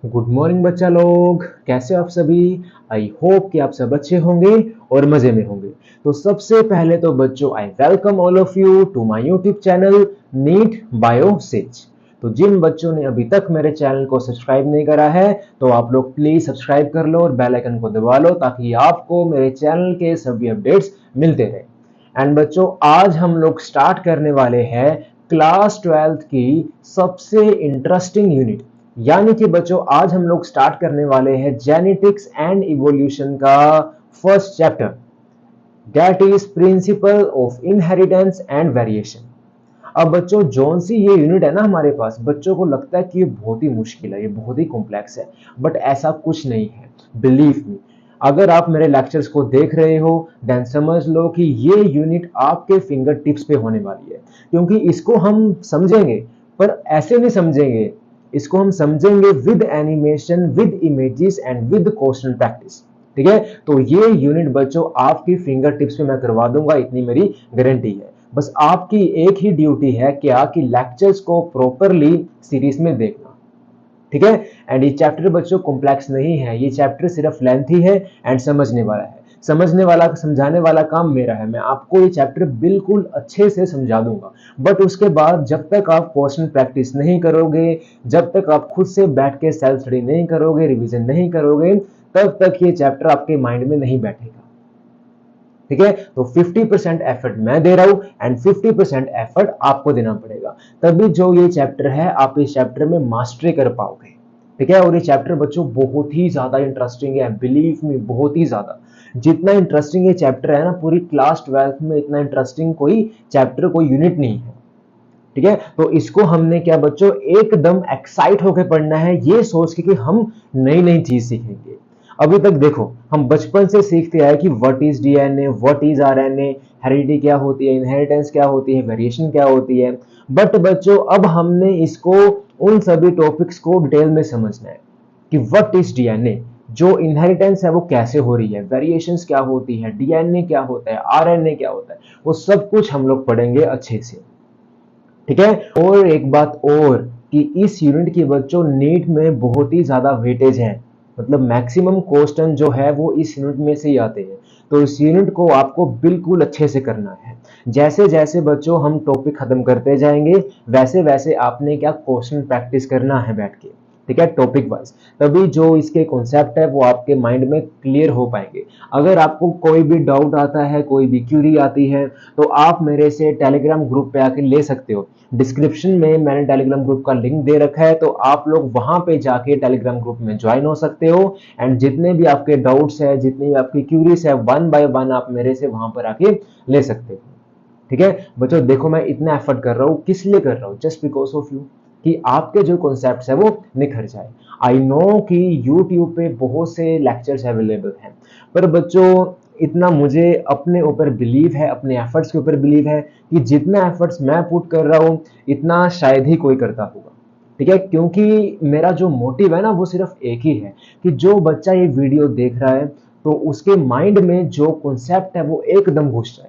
Good morning बच्चा लोग, कैसे हो आप सभी। आई होप कि आप सब अच्छे होंगे और मजे में होंगे। तो सबसे पहले तो बच्चों I welcome all of you to my YouTube channel NEET bio sage. तो जिन बच्चों ने अभी तक मेरे चैनल को सब्सक्राइब नहीं करा है तो आप लोग प्लीज सब्सक्राइब कर लो और बेल आइकन को दबा लो ताकि आपको मेरे चैनल के सभी अपडेट्स मिलते रहे। एंड बच्चों आज हम लोग स्टार्ट करने वाले हैं क्लास 12th की सबसे इंटरेस्टिंग यूनिट, यानी कि बच्चों आज हम लोग स्टार्ट करने वाले हैं जेनेटिक्स एंड इवोल्यूशन का first chapter, that is principle of inheritance and variation. अब बच्चों जौन सी ये यूनिट है ना हमारे पास, बच्चों को लगता है कि ये बहुत ही मुश्किल है, ये बहुत ही कॉम्प्लेक्स है, बट ऐसा कुछ नहीं है। बिलीव मी, अगर आप मेरे लेक्चर्स को देख रहे हो देन समझ लो कि ये यूनिट आपके फिंगर टिप्स पे होने वाली है, क्योंकि इसको हम समझेंगे पर ऐसे नहीं समझेंगे, इसको हम समझेंगे with animation, with images and with question practice. ठीक है, तो ये यूनिट बच्चों आपकी फिंगर टिप्स पे मैं करवा दूंगा, इतनी मेरी गारंटी है। बस आपकी एक ही ड्यूटी है क्या कि लेक्चर्स को प्रॉपरली सीरीज में देखना। ठीक है, एंड ये चैप्टर बच्चों कॉम्प्लेक्स नहीं है, ये चैप्टर सिर्फ लेंथी है एंड समझने वाला है। समझने वाला समझाने वाला काम मेरा है, मैं आपको ये चैप्टर बिल्कुल अच्छे से समझा दूंगा। बट उसके बाद जब तक आप क्वेश्चन प्रैक्टिस नहीं करोगे, जब तक आप खुद से बैठ के सेल्फ स्टडी नहीं करोगे, रिवीजन नहीं करोगे, तब तक ये चैप्टर आपके माइंड में नहीं बैठेगा। ठीक है, तो 50% एफर्ट मैं दे रहा हूं एंड 50% एफर्ट आपको देना पड़ेगा, तभी जो ये चैप्टर है आप इस चैप्टर में मास्टरी कर पाओगे। ठीक है, और ये चैप्टर बच्चों बहुत ही ज्यादा इंटरेस्टिंग है, बिलीव मी बहुत ही ज्यादा। जितना इंटरेस्टिंग ये चैप्टर है ना, पूरी क्लास 12th में इतना इंटरेस्टिंग कोई चैप्टर, कोई यूनिट नहीं है। ठीक है, तो इसको हमने क्या बच्चों एकदम एक्साइट होकर पढ़ना है, ये सोच के कि हम नई नई चीज सीखेंगे। अभी तक देखो हम बचपन से सीखते आए कि what is DNA, what is RNA, heredity क्या होती है, इनहेरिटेंस क्या होती है, वेरिएशन क्या होती है। बट बच्चों अब हमने इसको, उन सभी टॉपिक्स को डिटेल में समझना है कि व्हाट इज डीएनए, जो इनहेरिटेंस है वो कैसे हो रही है, वेरिएशंस क्या होती है, डीएनए क्या होता है, आरएनए क्या होता है, वो सब कुछ हम लोग पढ़ेंगे अच्छे से। ठीक है, और एक बात और कि इस यूनिट की बच्चों नीट में बहुत ही ज्यादा वेटेज है, मतलब मैक्सिमम क्वेश्चन जो है वो इस यूनिट में से ही आते हैं। तो इस यूनिट को आपको बिल्कुल अच्छे से करना है। जैसे जैसे बच्चों हम टॉपिक खत्म करते जाएंगे वैसे वैसे आपने क्या क्वेश्चन प्रैक्टिस करना है बैठ के। ठीक है, टॉपिक वाइज, तभी जो इसके कॉन्सेप्ट है वो आपके माइंड में क्लियर हो पाएंगे। अगर आपको कोई भी डाउट आता है, कोई भी क्यूरी आती है, तो आप मेरे से टेलीग्राम ग्रुप पे आके ले सकते हो। डिस्क्रिप्शन में मैंने टेलीग्राम ग्रुप का लिंक दे रखा है, तो आप लोग वहां पे जाके टेलीग्राम ग्रुप में ज्वाइन हो सकते हो एंड जितने भी आपके डाउट्स है, जितनी भी आपकी क्यूरीज है, वन बाय वन आप मेरे से वहां पर आके ले सकते हो। ठीक है बच्चों, देखो मैं इतना एफर्ट कर रहा हूँ, किस लिए कर रहा हूँ, जस्ट बिकॉज ऑफ यू, कि आपके जो कॉन्सेप्ट्स है वो निखर जाए। आई नो कि यूट्यूब पे बहुत से लेक्चर्स अवेलेबल हैं, पर बच्चों इतना मुझे अपने ऊपर बिलीव है, अपने एफर्ट्स के ऊपर बिलीव है कि जितना एफर्ट्स मैं पुट कर रहा हूँ इतना शायद ही कोई करता होगा। ठीक है, क्योंकि मेरा जो मोटिव है ना वो सिर्फ एक ही है कि जो बच्चा ये वीडियो देख रहा है तो उसके माइंड में जो कॉन्सेप्ट है वो एकदम घुस जाए।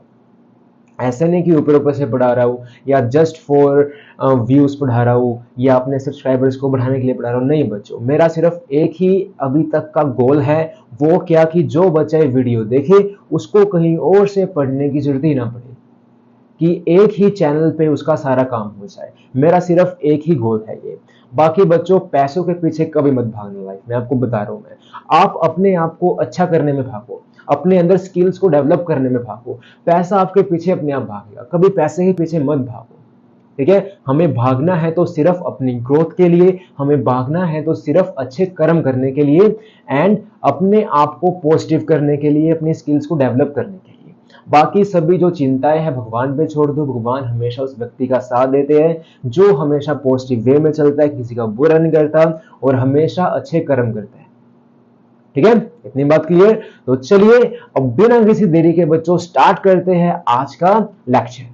ऐसा नहीं कि ऊपर ऊपर से पढ़ा रहा हूँ या जस्ट फॉर व्यूज पढ़ा रहा हूँ या अपने सब्सक्राइबर्स को बढ़ाने के लिए पढ़ा रहा हूँ, नहीं बच्चों, मेरा सिर्फ एक ही अभी तक का गोल है, वो क्या कि जो बच्चा ये वीडियो देखे उसको कहीं और से पढ़ने की जरूरत ही ना पड़े, कि एक ही चैनल पे उसका सारा काम हो जाए। मेरा सिर्फ एक ही गोल है ये। बाकी बच्चों पैसों के पीछे कभी मत भागना, लाइफ में आपको बता रहा हूं मैं। आप अपने आप को अच्छा करने में भागो, अपने अंदर स्किल्स को डेवलप करने में भागो। पैसा आपके पीछे अपने आप भागेगा, कभी पैसे के पीछे मत भागो। ठीक है, हमें भागना है तो सिर्फ अपनी ग्रोथ के लिए, हमें भागना है तो सिर्फ अच्छे कर्म करने के लिए एंड अपने आप को पॉजिटिव करने के लिए, अपनी स्किल्स को डेवलप करने के लिए। बाकी सभी जो चिंताएं हैं भगवान पे छोड़ दो, भगवान हमेशा उस व्यक्ति का साथ देते हैं जो हमेशा पॉजिटिव वे में चलता है, किसी का बुरा नहीं करता और हमेशा अच्छे कर्म करता है। ठीक है, इतनी बात क्लियर। तो चलिए अब बिना किसी देरी के बच्चों स्टार्ट करते हैं आज का लेक्चर।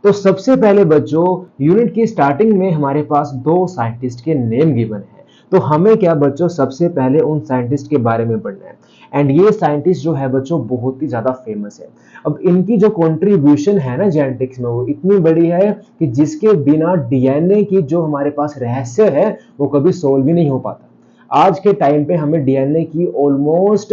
तो सबसे पहले बच्चों यूनिट की स्टार्टिंग में हमारे पास दो साइंटिस्ट के नेम गिवन है, तो हमें क्या बच्चों सबसे पहले उन साइंटिस्ट के बारे में पढ़ना है। एंड ये साइंटिस्ट जो है बच्चों बहुत ही ज्यादा फेमस है। अब इनकी जो कंट्रीब्यूशन है ना जेनेटिक्स में वो इतनी बड़ी है कि जिसके बिना डीएनए की जो हमारे पास रहस्य है वो कभी सोल्व ही नहीं हो पाता। आज के टाइम पे हमें डीएनए की ऑलमोस्ट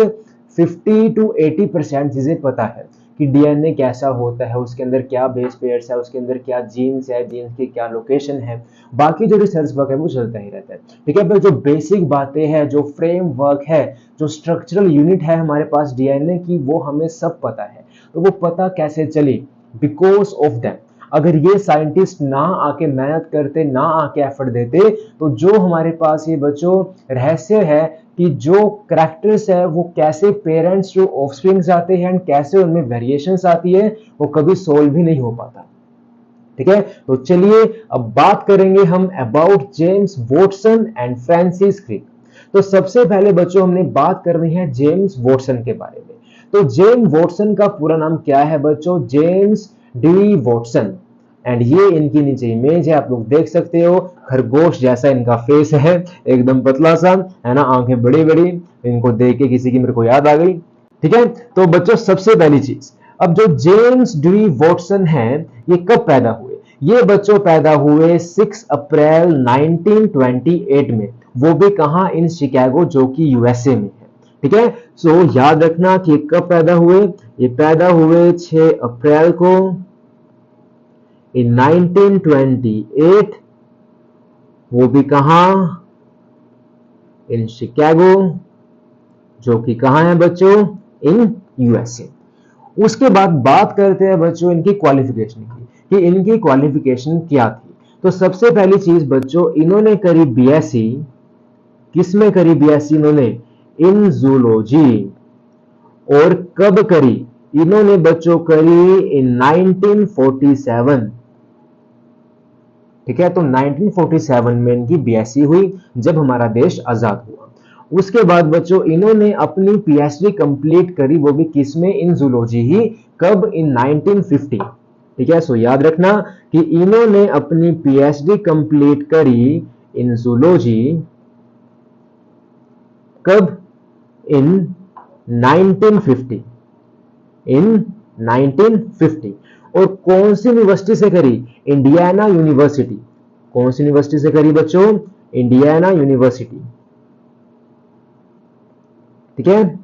50 to 80% चीजें पता है कि डीएनए कैसा होता है, उसके अंदर क्या बेस पेयर्स है, उसके अंदर क्या जीन्स है, जीन्स की क्या लोकेशन है। बाकी जो रिसर्च वर्क है वो चलता ही रहता है, ठीक है। पर जो बेसिक बातें हैं, जो फ्रेमवर्क है, जो स्ट्रक्चरल यूनिट है हमारे पास डीएनए की, वो हमें सब पता है। तो वो पता कैसे चली? Because of that. अगर ये साइंटिस्ट ना आके मेहनत करते, ना आके एफर्ट देते, तो जो हमारे पास ये बच्चों रहस्य है कि जो करैक्टर्स है वो कैसे पेरेंट्स टू ऑफस्प्रिंग्स आते हैं एंड कैसे उनमें वेरिएशंस आती है, वो कभी सोल्व भी नहीं हो पाता, ठीक है। तो चलिए अब बात करेंगे हम about James Watson and Francis Crick. तो सबसे पहले बच्चों हमने बात करनी है जेम्स वॉटसन के बारे में। तो जेम्स वॉटसन का पूरा नाम क्या है बच्चों? James D Watson. एंड ये इनकी नीचे इमेज है, आप लोग देख सकते हो, खरगोश जैसा इनका फेस है, एकदम पतला सा है ना, आंखें बड़ी बड़ी। इनको देख के किसी की मेरे को याद आ गई, ठीक है। तो बच्चों सबसे पहली चीज, अब जो जेम्स डी वॉटसन है ये कब पैदा हुए? ये बच्चों पैदा हुए 6 अप्रैल 1928 में, वो भी कहां? इन शिकागो, जो कि यूएसए में है, ठीक है। सो याद रखना कि कब पैदा हुए। ये पैदा हुए 6 अप्रैल को इन 1928, वो भी कहां? इन शिकागो, जो कि कहां है बच्चों? In USA. उसके बाद बात करते हैं बच्चों इनकी क्वालिफिकेशन की, कि इनकी क्वालिफिकेशन क्या थी। तो सबसे पहली चीज बच्चों, इन्होंने करी बीएससी, किसमें करी बीएससी इन्होंने? इन जूलॉजी। और कब करी? इन्होंने बच्चों करी इन 1947, ठीक है। तो 1947 में इनकी बीएससी हुई, जब हमारा देश आजाद हुआ। उसके बाद बच्चों इन्होंने अपनी पीएचडी कंप्लीट करी, वो भी किसमें? इन जूलॉजी ही। कब? इन 1950, ठीक है। सो याद रखना कि इन्होंने अपनी पीएचडी कंप्लीट करी इन जूलॉजी, कब? इन 1950, इन 1950। और कौन सी यूनिवर्सिटी से करी? Indiana university. कौन सी यूनिवर्सिटी से करी बच्चों? इंडियाना यूनिवर्सिटी, ठीक है।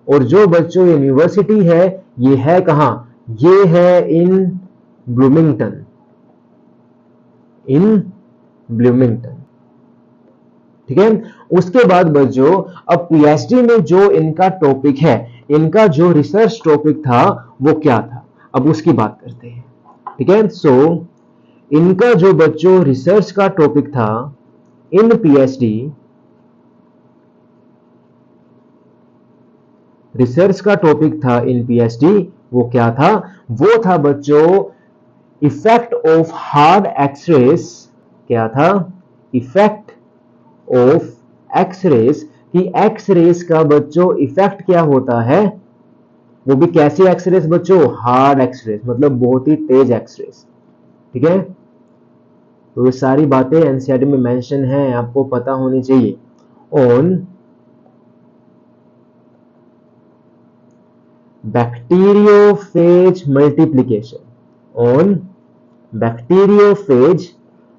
और जो बच्चों यूनिवर्सिटी है, ये है कहां? ये है इन ब्लूमिंगटन, इन ब्लूमिंगटन, ठीक है। उसके बाद बच्चों अब पीएचडी में जो इनका टॉपिक है, इनका जो रिसर्च टॉपिक था वो क्या था, अब उसकी बात करते हैं, ठीक है। सो इनका जो बच्चों रिसर्च का टॉपिक था इन पीएचडी, रिसर्च का टॉपिक था इन पीएचडी, वो क्या था? वो था बच्चों इफेक्ट ऑफ हार्ड एक्सरेस। क्या था? इफेक्ट ऑफ एक्सरेस, कि एक्सरेस का बच्चों इफेक्ट क्या होता है, वो भी कैसी एक्सरेस बच्चों? हार्ड एक्सरेस, मतलब बहुत ही तेज एक्सरेस, ठीक है। तो ये सारी बातें एनसीईआरटी में मेंशन है, आपको पता होनी चाहिए। On bacteriophage multiplication, on bacteriophage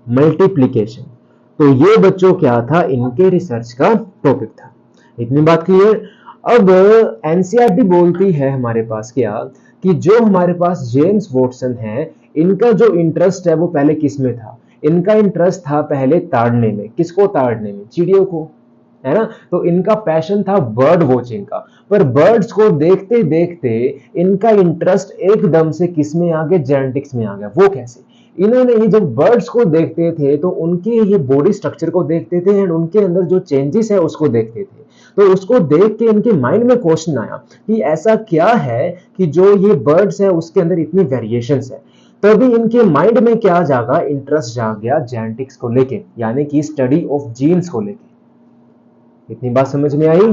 multiplication. तो ये बच्चों क्या था? इनके रिसर्च का टॉपिक था। इतनी बात क्लियर। अब एनसीईआरटी बोलती है हमारे पास क्या, कि जो हमारे पास जेम्स वॉटसन है, इनका जो इंटरेस्ट है वो पहले किस में था? इनका इंटरेस्ट था पहले ताड़ने में। किसको ताड़ने में? चिड़ियों को, है ना। तो इनका पैशन था बर्ड वॉचिंग का। पर बर्ड्स को देखते देखते इनका इंटरेस्ट एकदम से किस में आ गया? जेनेटिक्स में आ गया। वो कैसे? इन्होंने ही जब बर्ड्स को देखते थे तो उनके ये बॉडी स्ट्रक्चर को देखते थे एंड उनके अंदर जो चेंजेस है उसको देखते थे। तो उसको देख के इनके माइंड में क्वेश्चन आया कि ऐसा क्या है कि जो ये बर्ड्स है उसके अंदर इतनी वेरिएशंस है। तभी इनके माइंड में क्या जागा? इंटरेस्ट जाग गया जेनेटिक्स को लेके, यानी कि स्टडी ऑफ जीन्स को लेके। इतनी बात समझ में आई?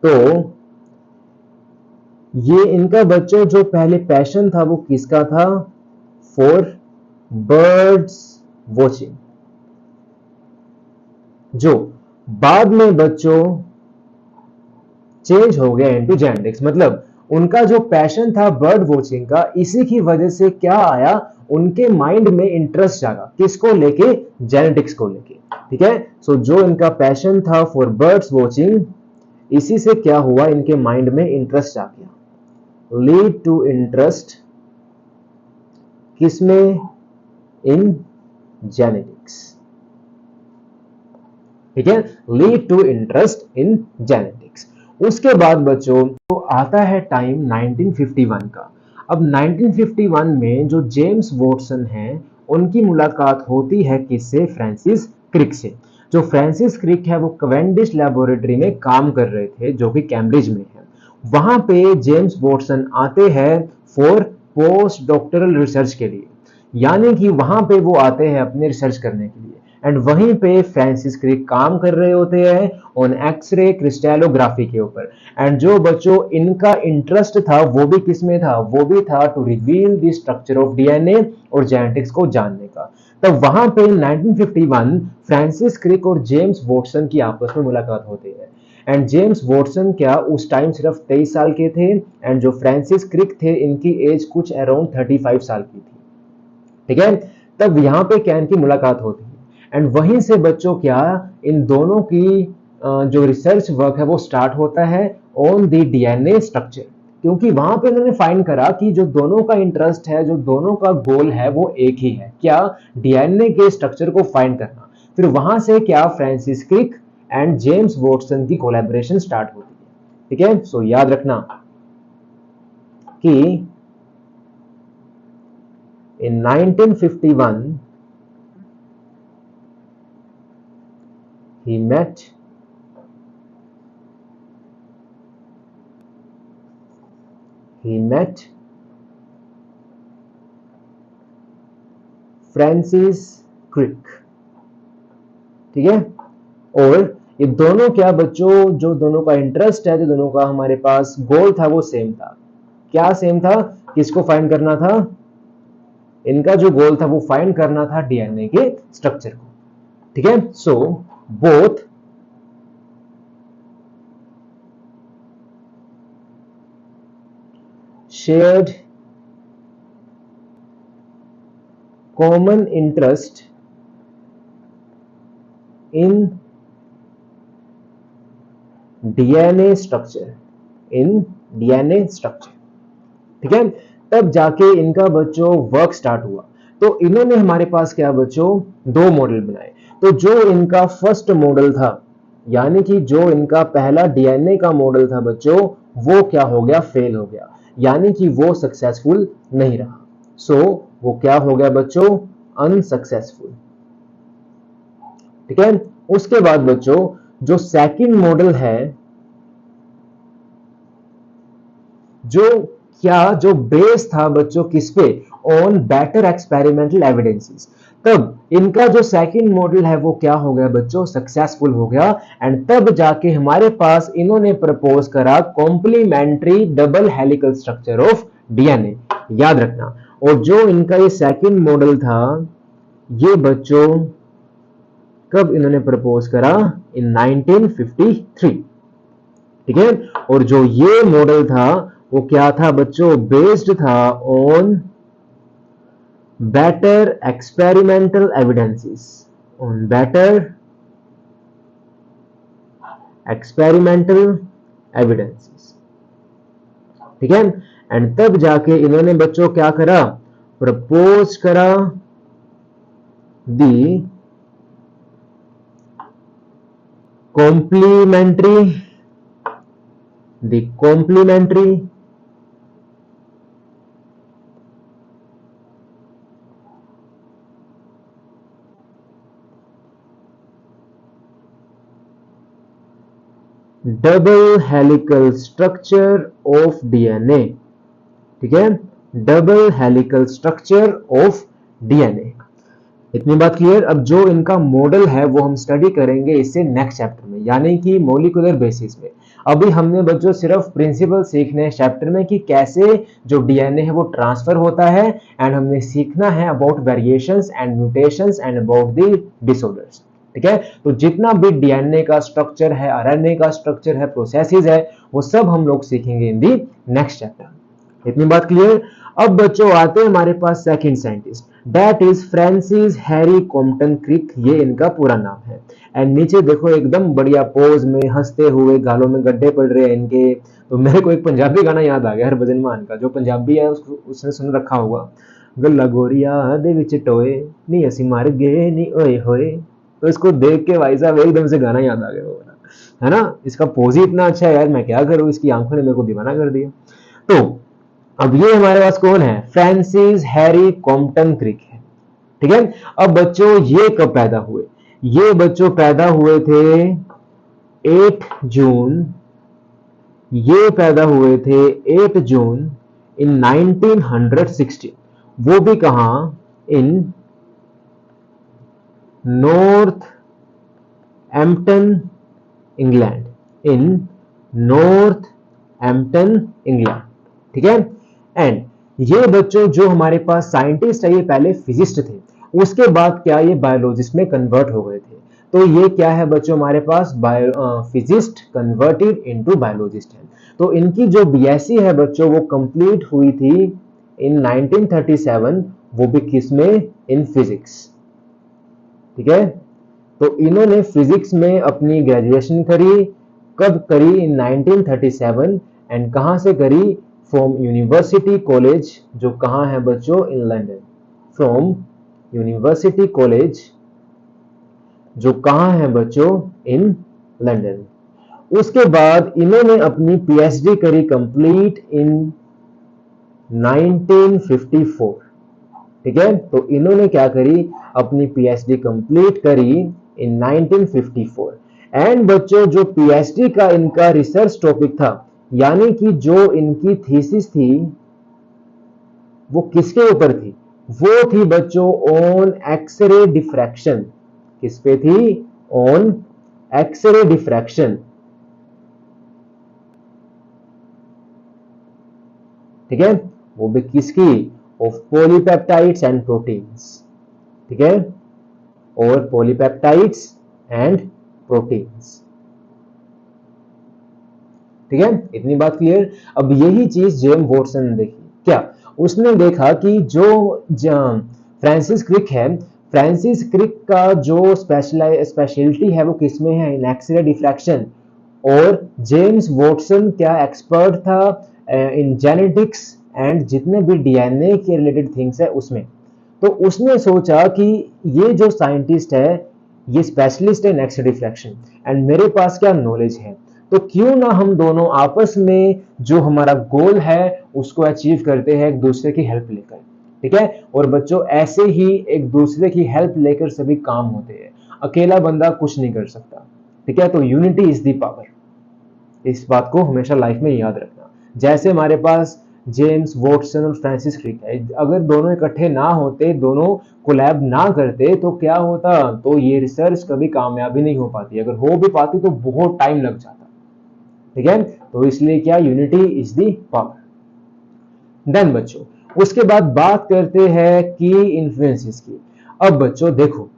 तो ये इनका बच्चों जो पहले पैशन था वो किसका था? फॉर बर्ड्स वॉचिंग, जो बाद में बच्चों चेंज हो गया इनटू जेनेटिक्स। मतलब उनका जो पैशन था बर्ड वॉचिंग का, इसी की वजह से क्या आया, उनके माइंड में इंटरेस्ट जागा, किसको लेके, जेनेटिक्स को लेके। ठीक है, सो जो इनका पैशन था फॉर बर्ड्स वॉचिंग, इसी से क्या हुआ, इनके माइंड में इंटरेस्ट आ गया। लीड टू इंटरेस्ट किसमें, इन जेनेटिक्स। ठीक है, lead to interest in genetics. उसके बाद बच्चों तो आता है टाइम 1951 का। अब 1951 में जो जेम्स वॉटसन हैं, उनकी मुलाकात होती है किससे, फ्रांसिस क्रिक से। जो फ्रांसिस क्रिक है वो कैवेंडिश लैबोरेटरी में काम कर रहे थे, जो कि कैम्ब्रिज में है। वहां पे जेम्स वॉटसन आते हैं फॉर पोस्ट डॉक्टरल रिसर्च के लिए, यानी कि वहां पे वो आते हैं अपने रिसर्च करने के लिए। एंड वहीं पे फ्रांसिस क्रिक काम कर रहे होते हैं ऑन एक्सरे क्रिस्टलोग्राफी के ऊपर। एंड जो बच्चों इनका इंटरेस्ट था वो भी किसमें था, वो भी था to reveal the structure of DNA और जेनेटिक्स को जानने का। तब वहां पे 1951 फ्रांसिस क्रिक और जेम्स वॉटसन की आपस में मुलाकात होती है। एंड जेम्स वॉटसन क्या उस टाइम सिर्फ 23 साल के थे, एंड जो फ्रांसिस क्रिक थे इनकी एज कुछ अराउंड 35 साल की थी। ठीक है, तब यहाँ पे क्या इनकी मुलाकात होती है। एंड वहीं से बच्चों क्या इन दोनों की जो रिसर्च वर्क है वो स्टार्ट होता है ऑन द डीएनए स्ट्रक्चर, क्योंकि वहां पे उन्होंने फाइंड करा कि जो दोनों का इंटरेस्ट है, जो दोनों का गोल है वो एक ही है, क्या, डीएनए के स्ट्रक्चर को फाइंड करना। फिर वहां से क्या Francis Crick and James Watson की कोलैबोरेशन स्टार्ट होती है। ठीक है, सो याद रखना कि in 1951 he met Francis Crick. ठीक है, और ये दोनों क्या बच्चों, जो दोनों का इंटरेस्ट है, जो दोनों का हमारे पास गोल था वो सेम था। क्या सेम था, किसको फाइंड करना था, इनका जो गोल था वो फाइंड करना था डीएनए के स्ट्रक्चर को। ठीक है, so both shared common interest in DNA structure, ठीक है, तब जाके इनका बच्चों वर्क स्टार्ट हुआ। तो इन्होंने हमारे पास क्या बच्चों, दो मॉडल बनाए। तो जो इनका फर्स्ट मॉडल था, यानी कि जो इनका पहला डीएनए का मॉडल था बच्चों, वो क्या हो गया, फेल हो गया, यानी कि वो सक्सेसफुल नहीं रहा। सो वो क्या हो गया बच्चों, अनसक्सेसफुल। ठीक है, उसके बाद बच्चों जो सेकंड मॉडल है, जो बेस था बच्चों किस पे, ऑन बेटर एक्सपेरिमेंटल एविडेंसेस। तब इनका जो सेकंड मॉडल है वो क्या हो गया बच्चों, सक्सेसफुल हो गया। एंड तब जाके हमारे पास इन्होंने प्रपोज करा complementary double helical structure of DNA, याद रखना। और जो इनका ये सेकंड मॉडल था, ये बच्चों कब इन्होंने प्रपोज करा, इन 1953। ठीक है, और जो ये मॉडल था वो क्या था बच्चों, बेस्ड था on better experimental evidences, on better experimental evidences। ठीक है, एंड तब जाके इन्होंने बच्चों क्या करा, प्रपोज करा the complementary double helical structure of DNA. ठीक है, double helical structure of DNA. इतनी बात क्लियर। अब जो इनका मॉडल है वो हम स्टडी करेंगे इससे नेक्स्ट चैप्टर में, यानी कि मॉलिक्यूलर बेसिस में। अभी हमने बच्चों सिर्फ प्रिंसिपल सीखने हैं चैप्टर में कि कैसे जो डीएनए है वो ट्रांसफर होता है, एंड हमने सीखना है about variations and mutations and about the disorders. ठीक है। तो जितना भी डीएनए का स्ट्रक्चर है, आरएनए का स्ट्रक्चर है, प्रोसेसेस है, वो सब हम लोग सीखेंगे इन दी नेक्स्ट चैप्टर। इतनी बात क्लियर। अब बच्चों आते हैं हमारे पास second scientist, that is Francis Harry Compton Crick, ये इनका पूरा नाम है। एंड नीचे देखो एकदम बढ़िया पोज में हंसते हुए, गालों में गड्ढे पड़ रहे हैं इनके। तो मेरे को एक पंजाबी गाना याद आ गया हरभजन मान का, जो पंजाबी है उसने सुन रखा होगा, गल्ला गोरिया दे विच टोए नी असी मर गए नी ओए होए। तो इसको देख के भाई साहब एकदम से गाना याद आ गया वो, है ना। इसका पोज ही इतना अच्छा है यार, मैं क्या करूं, इसकी आंखों ने मेरे को दीवाना कर दिया। तो अब ये हमारे पास कौन है, फ्रांसिस हैरी कॉम्पटन क्रिक है, ठीक है। अब बच्चों ये कब पैदा हुए, ये बच्चों पैदा हुए थे 8 जून, ये पैदा हुए थे 8 जून इन 1916। वो भी कहां, इन नॉर्थ एम्पटन इंग्लैंड, इन नॉर्थ एम्पटन इंग्लैंड, ठीक है। एंड ये बच्चों जो हमारे पास साइंटिस्ट है, ये पहले फिजिस्ट थे, उसके बाद क्या ये बायोलॉजिस्ट में कन्वर्ट हो गए थे। तो ये क्या है बच्चों, हमारे पास फिजिस्ट कन्वर्टेड इनटू बायोलॉजिस्ट है। तो इनकी जो बीएससी है बच्चों, वो कंप्लीट हुई थी इन 1937, वो भी किसमें, इन फिजिक्स, ठीक है। तो इन्होंने फिजिक्स में अपनी ग्रेजुएशन करी, कब करी, इन 1937। एंड कहां से करी, फ्रॉम यूनिवर्सिटी कॉलेज, जो कहां है बच्चों, in London, from university college, जो कहां है बच्चों, इन लंदन। उसके बाद इन्होंने अपनी पीएचडी करी कंप्लीट इन 1954, ठीक है। तो इन्होंने क्या करी, अपनी पीएचडी कंप्लीट करी इन 1954। एंड बच्चों जो पीएचडी का इनका रिसर्च टॉपिक था, यानी कि जो इनकी थीसिस थी, वो किसके ऊपर थी, वो थी बच्चों ऑन एक्सरे डिफ्रैक्शन। किस पे थी, ऑन एक्सरे डिफ्रैक्शन, ठीक है। वो भी किसकी, ऑफ पॉलीपेप्टाइड्स एंड प्रोटीन्स, ठीक है, और पॉलीपेप्टाइड्स एंड प्रोटीन्स, ठीक है। इतनी बात क्लियर। अब यही चीज जेम्स वॉटसन ने देखी, क्या उसने देखा कि जो फ्रांसिस क्रिक है, फ्रांसिस क्रिक का जो स्पेशलिटी है वो किसमें है, इन एक्सरे डिफ्रैक्शन। और जेम्स वॉटसन क्या एक्सपर्ट था इन जेनेटिक्स एंड जितने भी डीएनए के रिलेटेड थिंग्स है उसमें। तो उसने सोचा कि ये जो साइंटिस्ट है, ये स्पेशलिस्ट है इन एक्सरे डिफ्रैक्शन, एंड मेरे पास क्या नॉलेज है, तो क्यों ना हम दोनों आपस में जो हमारा गोल है उसको अचीव करते हैं एक दूसरे की हेल्प लेकर, ठीक है। और बच्चों ऐसे ही एक दूसरे की हेल्प लेकर सभी काम होते हैं, अकेला बंदा कुछ नहीं कर सकता, ठीक है। तो यूनिटी इज द पावर, इस बात को हमेशा लाइफ में याद रखना। जैसे हमारे पास जेम्स वॉटसन और फ्रांसिस क्रिक है, अगर दोनों इकट्ठे ना होते, दोनों कोलैब ना करते, तो क्या होता, तो ये रिसर्च कभी कामयाबी नहीं हो पाती, अगर हो भी पाती तो बहुत टाइम लग जाता, ठीक है। तो इसलिए क्या, unity is the power. Then बच्चों उसके बाद बात करते हैं की इन्फ्लुएंसेस की। अब बच्चों देखो,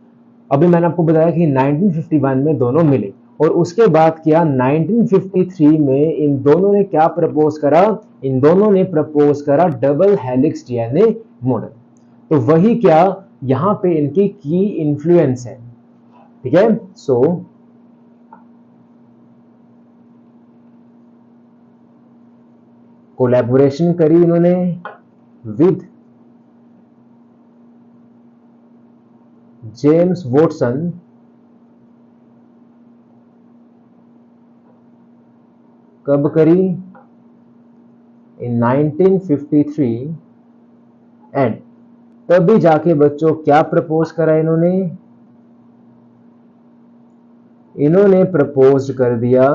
अभी मैंने आपको बताया कि 1951 में दोनों मिले, और उसके बाद क्या, 1953 में इन दोनों ने क्या प्रपोज करा, इन दोनों ने प्रपोज करा डबल हेलिक्स डीएनए मॉडल। तो वही क्या, यहां पे इनकी की इन्फ्लुएंस है, ठीक है। सो कोलैबोरेशन करी इन्होंने विद जेम्स वॉटसन, कब करी, इन 1953। एंड तभी जाके बच्चों क्या प्रपोज करा इन्होंने, इन्होंने प्रपोज कर दिया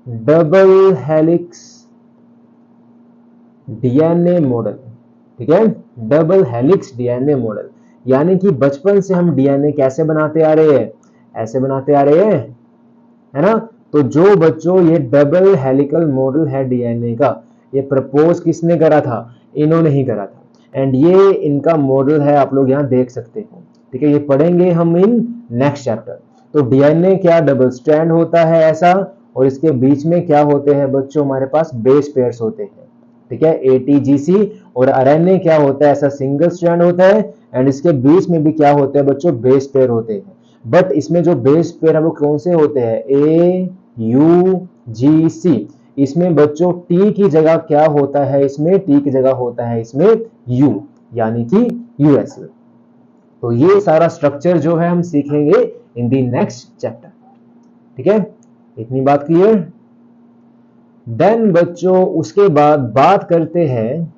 डबल हेलिक्स डीएनए मॉडल, ठीक है। डबल हेलिक्स डीएनए मॉडल, यानी कि बचपन से हम डीएनए कैसे बनाते आ रहे हैं, ऐसे बनाते आ रहे हैं, है ना। तो जो बच्चों ये डबल हेलिकल मॉडल है डीएनए का, ये प्रपोज किसने करा था, इन्होंने ही करा था। एंड ये इनका मॉडल है, आप लोग यहां देख सकते हो, ठीक है, ये पढ़ेंगे हम इन नेक्स्ट चैप्टर। तो डीएनए क्या डबल स्ट्रैंड होता है ऐसा, और इसके बीच में क्या होते हैं बच्चों, हमारे पास बेस पेयर्स होते हैं, ठीक है, एटीजीसी। और आरएनए क्या होता है, ऐसा सिंगल स्ट्रैंड होता है, एंड इसके बीच में भी क्या होते हैं बच्चों, बेस पेयर होते हैं। बट इसमें जो बेस पेयर है वो कौन से होते हैं, ए यू जी सी। इसमें बच्चों टी की जगह क्या होता है, इसमें टी की जगह होता है इसमें यू, यानी कि यूएसए। तो ये सारा स्ट्रक्चर जो है हम सीखेंगे इन दी नेक्स्ट चैप्टर, ठीक है, इतनी बात क्लियर। देन बच्चों उसके बाद बात करते हैं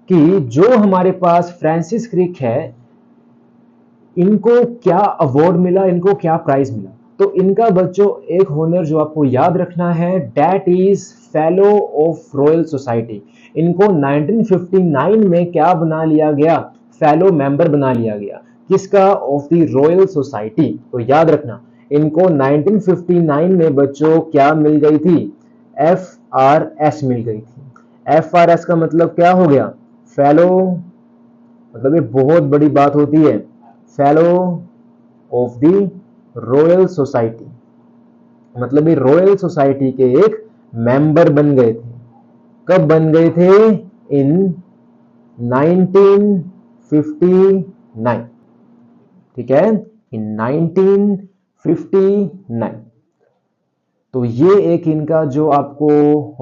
कि जो हमारे पास फ्रांसिस क्रिक है, इनको क्या अवार्ड मिला, इनको क्या प्राइज मिला। तो इनका बच्चों एक होनर जो आपको याद रखना है, that is fellow of royal society. इनको 1959 में क्या बना लिया गया, फेलो मेंबर बना लिया गया, किसका, ऑफ द रॉयल सोसाइटी। तो याद रखना इनको 1959 में बच्चों क्या मिल गई थी, FRS मिल गई थी। FRS का मतलब क्या हो गया, फेलो, मतलब ये बहुत बड़ी बात होती है, fellow of the royal society, मतलब ये रॉयल सोसाइटी के एक मेंबर बन गए थे। कब बन गए थे, इन 1959, ठीक है, इन 1959। तो ये एक इनका जो आपको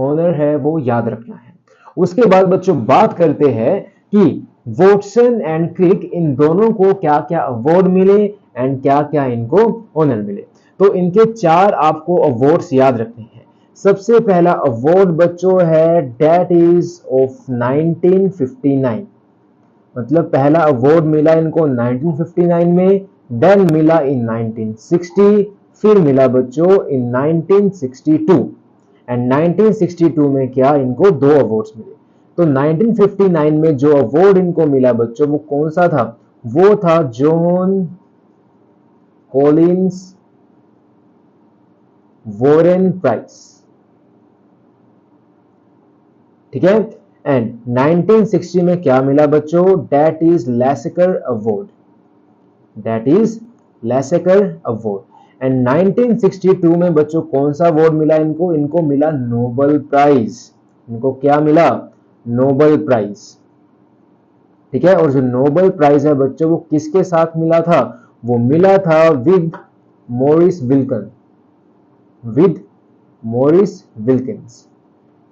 ऑनर है वो याद रखना है। उसके बाद बच्चों बात करते हैं कि वॉटसन एंड क्रिक, इन दोनों को क्या क्या अवार्ड मिले एंड क्या क्या इनको ऑनर मिले। तो इनके 4 आपको अवार्ड्स याद रखने हैं। सबसे पहला अवार्ड बच्चों है दैट इज ऑफ 1959, मतलब पहला अवार्ड मिला इनको 1959 में, देन मिला इन 1960, फिर मिला बच्चों इन 1962, एंड 1962 में क्या इनको 2 अवार्ड्स मिले। तो 1959 में जो अवार्ड इनको मिला बच्चों वो कौन सा था, वो था जॉन कॉलिंस वॉरेन प्राइज, ठीक है। एंड 1960 में क्या मिला बच्चों, that is Lasker award, that is Lasker award. And 1962 में बच्चों कौन सा अवार्ड मिला इनको, इनको मिला नोबेल प्राइज। इनको क्या मिला, नोबेल प्राइज, ठीक है। और जो नोबेल प्राइज है बच्चों वो किसके साथ मिला था, वो मिला था with Maurice Wilkins, with Maurice Wilkins.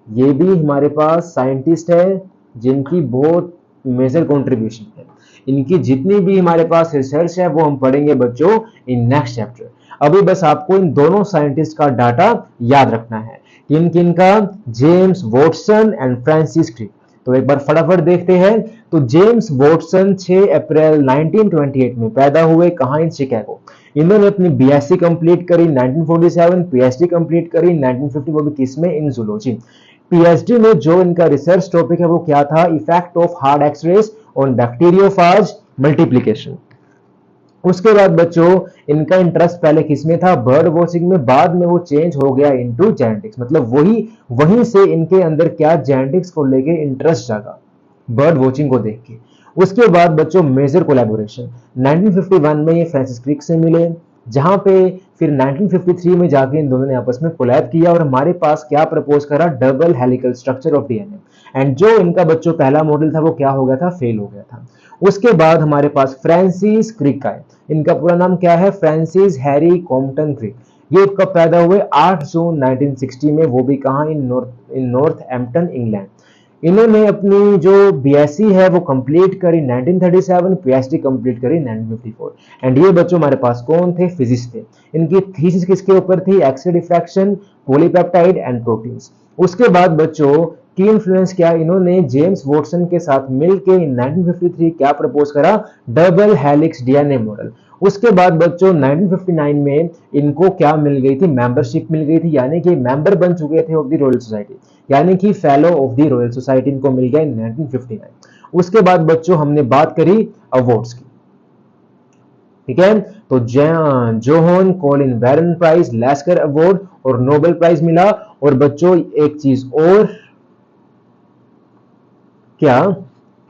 ये भी हमारे पास साइंटिस्ट है जिनकी बहुत मेजर कंट्रीब्यूशन है। इनकी जितनी भी हमारे पास रिसर्च है वो हम पढ़ेंगे बच्चों इन नेक्स्ट चैप्टर। अभी बस आपको इन दोनों साइंटिस्ट का डाटा याद रखना है, किन किन का, James Watson and Francis Crick. तो एक बार फटाफट देखते हैं। तो जेम्स वॉटसन 6 अप्रैल 1928 में पैदा हुए, कहां, इन शिकागो। इन्होंने अपनी बीएससी कंप्लीट करी 1947, पीएचडी कंप्लीट करी 1950, वो भी किसमें, इन जूलॉजी। पीएचडी में जो इनका रिसर्च टॉपिक है वो क्या था, effect of hard X rays on bacteriophage multiplication. उसके बाद बच्चों इनका इंटरेस्ट पहले किसमें था, बर्ड वॉचिंग में, बाद में वो चेंज हो गया इनटू जेनेटिक्स, मतलब वहीं से इनके अंदर क्या जेनेटिक्स को लेके इंटरेस्ट जागा, बर्ड वॉचिंग को देख के। उसके बाद बच्चों मेजर कोलैबोरेशन 1951 में ये फ्रांसिस क्रिक से मिले, जहां पे फिर 1953 में जाके इन दोनों ने आपस में कोलैब किया और हमारे पास क्या प्रपोज करा, double helical structure of DNA. And जो इनका बच्चों पहला मॉडल था वो क्या हो गया था, फेल हो गया था। उसके बाद हमारे पास फ्रांसिस क्रिक आए, इनका पूरा नाम क्या है, फ्रांसिस हैरी कॉम्पटन क्रिक। ये कब पैदा हुए, 8 जून 1960 में, वो भी कहां, इन नॉर्थ एम्पटन इंग्लैंड। इन्होंने अपनी जो बीएससी है वो कंप्लीट करी 1937, पीएचडी कंप्लीट करी 1954। एंड ये बच्चों हमारे पास कौन थे, फिजिक्स थे। इनकी थीसिस किसके ऊपर थी, X ray diffraction, polypeptide and proteins. उसके बाद बच्चों की इन्फ्लुएंस क्या, इन्होंने जेम्स वॉटसन के साथ मिलकर 1953 क्या प्रपोज करा, डबल हेलिक्स डीएनए मॉडल। उसके बाद बच्चों 1959 में इनको क्या मिल गई थी, मेंबरशिप मिल गई थी, यानी कि मेंबर बन चुके थे ऑफ द रॉयल सोसाइटी, यानी कि fellow of the royal society इनको मिल गया 1959। उसके बाद बच्चों हमने बात करी अवार्ड्स की, ठीक है। तो John Collin Warren prize, Lasker award और नोबेल प्राइज मिला। और बच्चों एक चीज और क्या,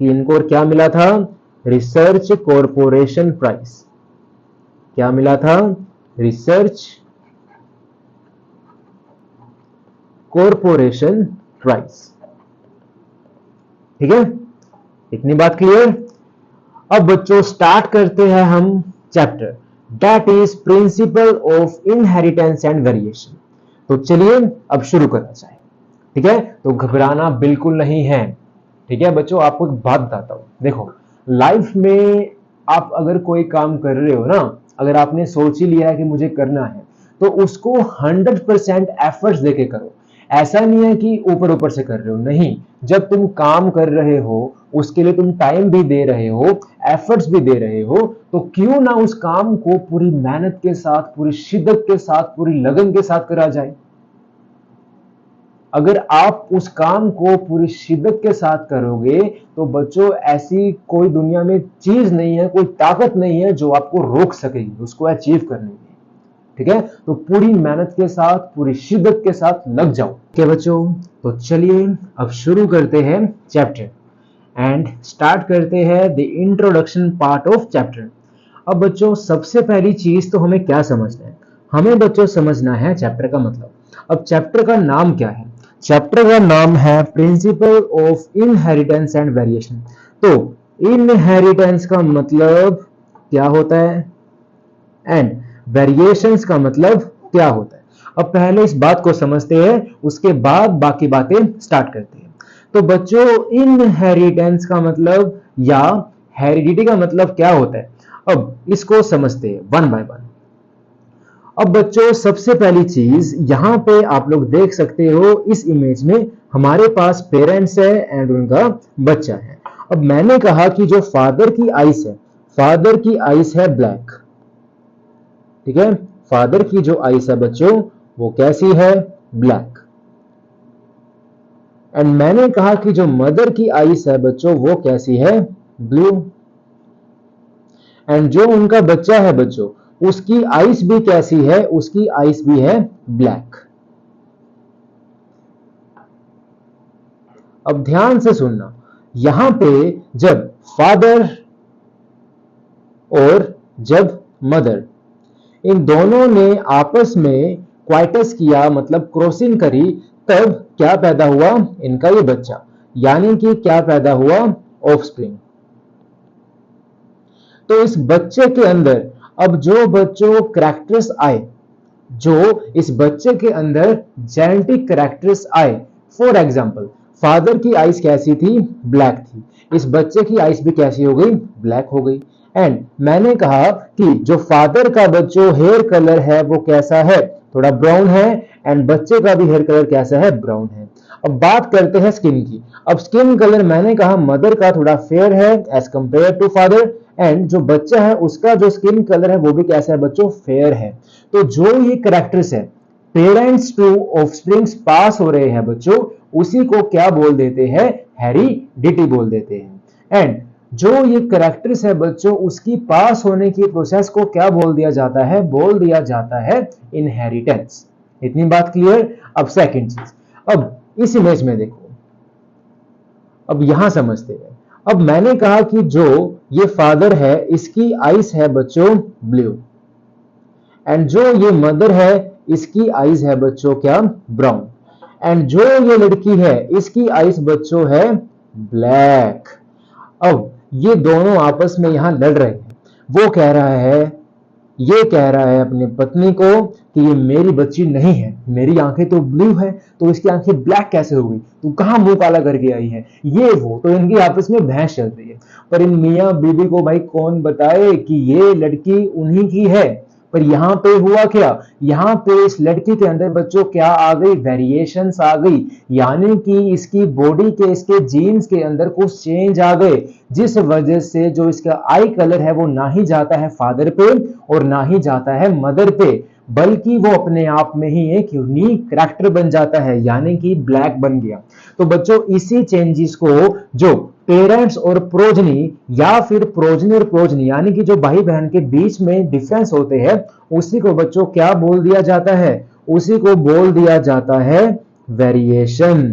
कि इनको और क्या मिला था, रिसर्च कॉरपोरेशन प्राइज। क्या मिला था? Research corporation prize. ठीक है, इतनी बात क्लियर। अब बच्चों स्टार्ट करते हैं हम chapter, that is principle of inheritance and variation. तो चलिए अब शुरू करा जाए। ठीक है, तो घबराना बिल्कुल नहीं है। ठीक है बच्चों, आपको एक बात बताता हूं, देखो लाइफ में आप अगर कोई काम कर रहे हो ना, अगर आपने सोच ही लिया है कि मुझे करना है, तो उसको 100% एफर्ट्स देके करो। ऐसा नहीं है कि ऊपर ऊपर से कर रहे हो, नहीं। जब तुम काम कर रहे हो उसके लिए तुम टाइम भी दे रहे हो, एफर्ट्स भी दे रहे हो, तो क्यों ना उस काम को पूरी मेहनत के साथ, पूरी शिद्दत के साथ, पूरी लगन के साथ करा जाए। अगर आप उस काम को पूरी शिद्दत के साथ करोगे तो बच्चों ऐसी कोई दुनिया में चीज नहीं है, कोई ताकत नहीं है जो आपको रोक सकेगी उसको अचीव करने में। ठीक है, तो पूरी मेहनत के साथ, पूरी शिद्दत के साथ लग जाओ। ठीक है बच्चों, तो चलिए अब शुरू करते हैं चैप्टर एंड स्टार्ट करते हैं the introduction part of chapter. अब बच्चों सबसे पहली चीज तो हमें क्या समझना है? हमें बच्चों समझना है चैप्टर का मतलब। अब चैप्टर का नाम क्या है? चैप्टर का नाम है principle of inheritance and variation. तो इनहेरिटेंस का मतलब क्या होता है एंड वेरिएशंस का मतलब क्या होता है? अब पहले इस बात को समझते हैं, उसके बाद बाकी बातें स्टार्ट करते हैं। तो बच्चों इनहेरिटेंस का मतलब या हेरिडिटी का मतलब क्या होता है, अब इसको समझते हैं वन बाय वन। अब बच्चों सबसे पहली चीज यहां पे आप लोग देख सकते हो, इस इमेज में हमारे पास पेरेंट्स है एंड उनका बच्चा है। अब मैंने कहा कि जो फादर की आइस है, फादर की आइस है ब्लैक। ठीक है, फादर की जो आइस है बच्चों वो कैसी है? ब्लैक। एंड मैंने कहा कि जो मदर की आइस है बच्चों वो कैसी है? ब्लू। एंड जो उनका बच्चा है बच्चों उसकी आइस भी कैसी है? उसकी आइस भी है ब्लैक। अब ध्यान से सुनना, यहां पे जब फादर और जब मदर इन दोनों ने आपस में क्वाइटस किया, मतलब क्रॉसिंग करी, तब क्या पैदा हुआ? इनका ये बच्चा, यानी कि क्या पैदा हुआ? ऑफस्प्रिंग। तो इस बच्चे के अंदर अब जो बच्चों करैक्टर्स आए, जो इस बच्चे के अंदर जेनेटिक करैक्टर्स आए, फॉर एग्जाम्पल फादर की आइस कैसी थी? ब्लैक थी। इस बच्चे की आइस भी कैसी हो गई? ब्लैक हो गई। एंड मैंने कहा कि जो फादर का बच्चों हेयर कलर है वो कैसा है? थोड़ा ब्राउन है। एंड बच्चे का भी हेयर कलर कैसा है? ब्राउन है। अब बात करते हैं स्किन की। अब स्किन कलर मैंने कहा मदर का थोड़ा फेयर है as compare to father, and जो बच्चा है उसका जो स्किन कलर है वो भी कैसा है बच्चों? फेयर है। तो जो ये करैक्टर्स है, पेरेंट्स टू ऑफस्प्रिंग्स पास हो रहे हैं बच्चों, उसी को क्या बोल देते हैं? हेरिडिटी बोल देते हैं। एंड जो ये करैक्टर्स है बच्चों उसकी पास होने की प्रोसेस को क्या बोल दिया जाता है? बोल दिया जाता है इनहेरिटेंस। इतनी बात क्लियर। अब सेकंड चीज, अब इस इमेज में देखो, अब यहां समझते हैं। अब मैंने कहा कि जो ये फादर है इसकी आइस है बच्चों ब्लू, एंड जो ये मदर है इसकी आइज है बच्चों क्या? ब्राउन। एंड जो ये लड़की है इसकी आइज बच्चों है ब्लैक। अब ये दोनों आपस में यहां लड़ रहे हैं। वो कह रहा है, ये कह रहा है अपनी पत्नी को कि ये मेरी बच्ची नहीं है, मेरी आंखें तो ब्लू है तो इसकी आंखें ब्लैक कैसे हो गई? तू कहां मुंह काला करके आई है? ये वो, तो इनकी आपस में बहस चल रही है। पर इन मियां बीबी को भाई कौन बताए कि ये लड़की उन्हीं की है। पर यहां पे हुआ क्या? यहां पे इस लड़की के अंदर बच्चों क्या आ गई? वेरिएशंस आ गई, यानी कि इसकी बॉडी के, इसके जीन्स के अंदर कुछ चेंज आ गए, जिस वजह से जो इसका आई कलर है वो ना ही जाता है फादर पे और ना ही जाता है मदर पे, बल्कि वो अपने आप में ही एक यूनिक करैक्टर बन जाता है, यानी कि ब्लैक बन गया। तो बच्चों इसी चेंजेस को जो पेरेंट्स और प्रोजनी या फिर प्रोजनी और प्रोजनी यानी कि जो भाई बहन के बीच में डिफरेंस होते हैं, उसी को बच्चों क्या बोल दिया जाता है? उसी को बोल दिया जाता है वेरिएशन।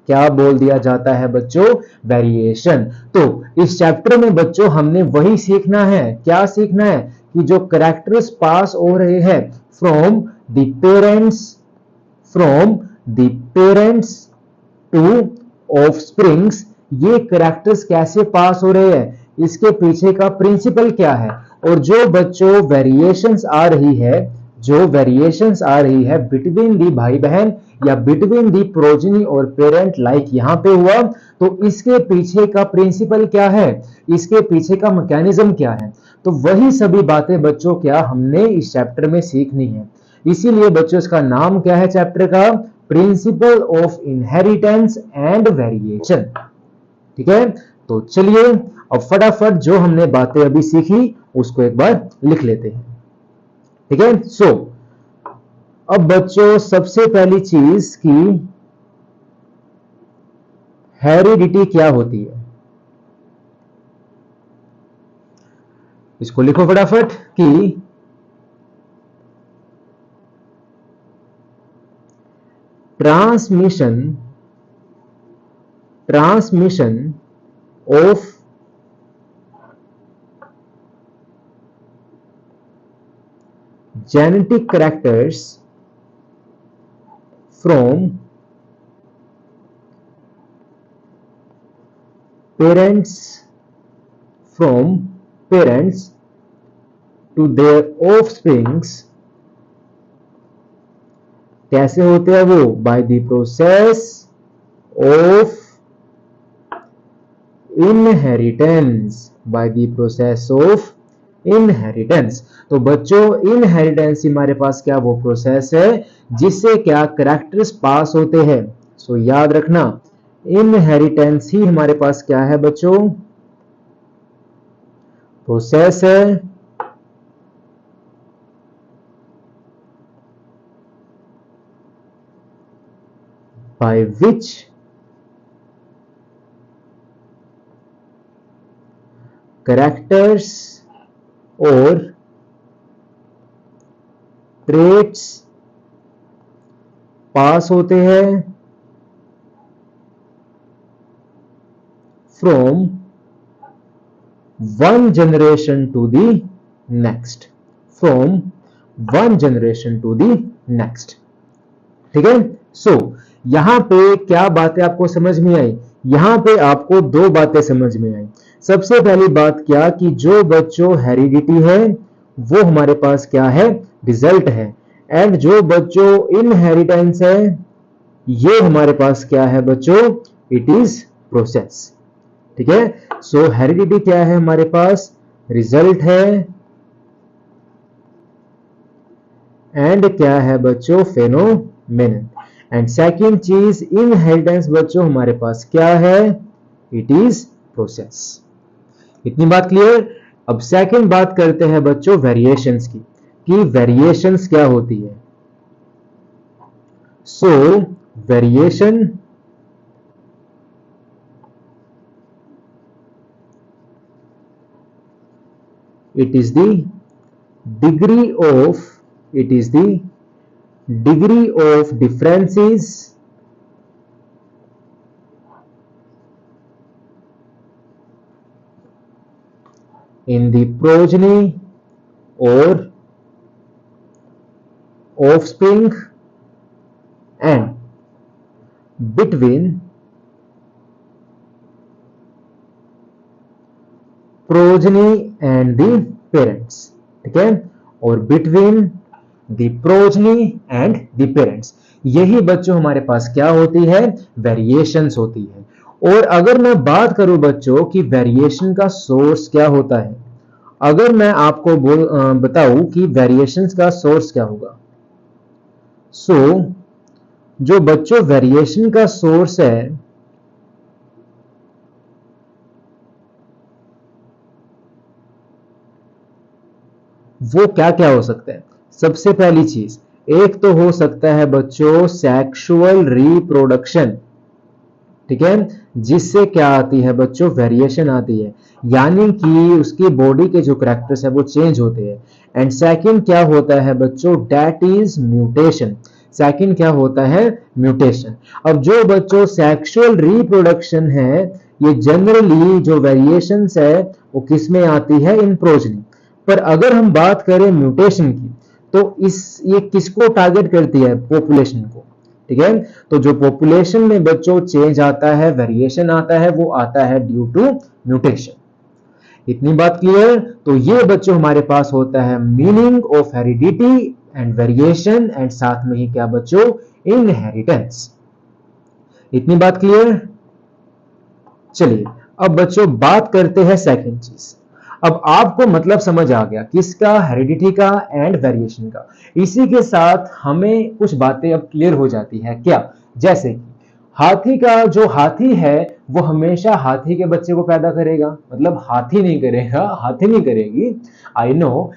क्या बोल दिया जाता है बच्चों? वेरिएशन। तो इस चैप्टर में बच्चों हमने वही सीखना है। क्या सीखना है? कि जो कैरेक्टर्स पास हो रहे हैं from the parents to offsprings, ये कैरेक्टर्स कैसे पास हो रहे हैं, इसके पीछे का प्रिंसिपल क्या है। और जो बच्चों वेरिएशंस आ रही है बिटवीन दी भाई बहन या बिटवीन दी प्रोजनी और पेरेंट, लाइक यहां पे हुआ, तो इसके पीछे का प्रिंसिपल क्या है, इसके पीछे का मैकेनिज्म क्या है। तो वही सभी बातें बच्चों क्या हमने इस चैप्टर में सीखनी है। इसीलिए बच्चों इसका नाम क्या है चैप्टर का? Principle of inheritance and variation. ठीक है, तो चलिए अब फटाफट जो हमने बातें अभी सीखी उसको एक बार लिख लेते हैं। ठीक है, सो अब बच्चों सबसे पहली चीज की हेरिडिटी क्या होती है, इसको लिखो फटाफट कि transmission of genetic characters from parents to their offsprings कैसे होते हैं वो? By the process of inheritance. तो बच्चों इनहेरिटेंस हमारे पास क्या वो प्रोसेस है जिससे क्या कैरेक्टर्स पास होते हैं। सो याद रखना इनहेरिटेंस ही हमारे पास क्या है बच्चों? प्रोसेस है by which characters or traits पास होते हैं from one generation to the next, ठीक है। सो यहां पे क्या बातें आपको समझ में आई? यहां पे आपको दो बातें समझ में आई। सबसे पहली बात क्या कि जो बच्चों हेरिडिटी है वो हमारे पास क्या है? रिजल्ट है। एंड जो बच्चों इनहेरिटेंस है ये हमारे पास क्या है बच्चों? It is process. ठीक है, सो हेरिडिटी क्या है हमारे पास? रिजल्ट है। एंड क्या है बच्चों? फेनोमेनन। एंड सेकेंड चीज इनहेरिटेंस बच्चों हमारे पास क्या है? It is process. इतनी बात क्लियर। अब सेकेंड बात करते हैं बच्चों वेरिएशंस की, कि वेरिएशंस क्या होती है। सो variation it is the degree of differences in the progeny or offspring and between progeny and the parents। ठीक है, और between the progeny and the parents, यही बच्चों हमारे पास क्या होती है? वेरिएशंस होती है। और अगर मैं बात करूं बच्चों कि वेरिएशन का सोर्स क्या होता है, अगर मैं आपको बताऊं कि वेरिएशंस का सोर्स क्या होगा, सो जो बच्चों वेरिएशन का सोर्स है वो क्या क्या हो सकता है? सबसे पहली चीज एक तो हो सकता है बच्चों सेक्सुअल रिप्रोडक्शन। ठीक है, जिससे क्या आती है बच्चों? वेरिएशन आती है, यानी कि उसकी बॉडी के जो कैरेक्टर्स है वो चेंज होते हैं। एंड सेकंड क्या होता है बच्चों? That is mutation. सेकंड क्या होता है, म्यूटेशन। अब जो बच्चों सेक्सुअल रिप्रोडक्शन है, ये जनरली जो वेरिएशंस है वो किस में आती है, इन प्रोजनी। पर अगर हम बात करें म्यूटेशन की, तो ये किसको टारगेट करती है, पॉपुलेशन को। ठीक है, तो जो पॉपुलेशन में बच्चों चेंज आता है, वेरिएशन आता है, वो आता है ड्यू टू म्यूटेशन। इतनी बात क्लियर। तो ये बच्चों हमारे पास होता है meaning of heredity and variation, and साथ में ही क्या बच्चों, इनहेरिटेंस। इतनी बात क्लियर। चलिए अब बच्चों बात करते हैं सेकंड चीज। अब आपको मतलब समझ आ गया किसका, हेरिडिटी का एंड वेरिएशन का। इसी के साथ हमें कुछ बातें अब क्लियर हो जाती है, क्या, जैसे कि हाथी का जो हाथी है वो हमेशा हाथी के बच्चे को पैदा करेगा, मतलब हाथी नहीं करेगा, हाथी नहीं करेगी। आई नो,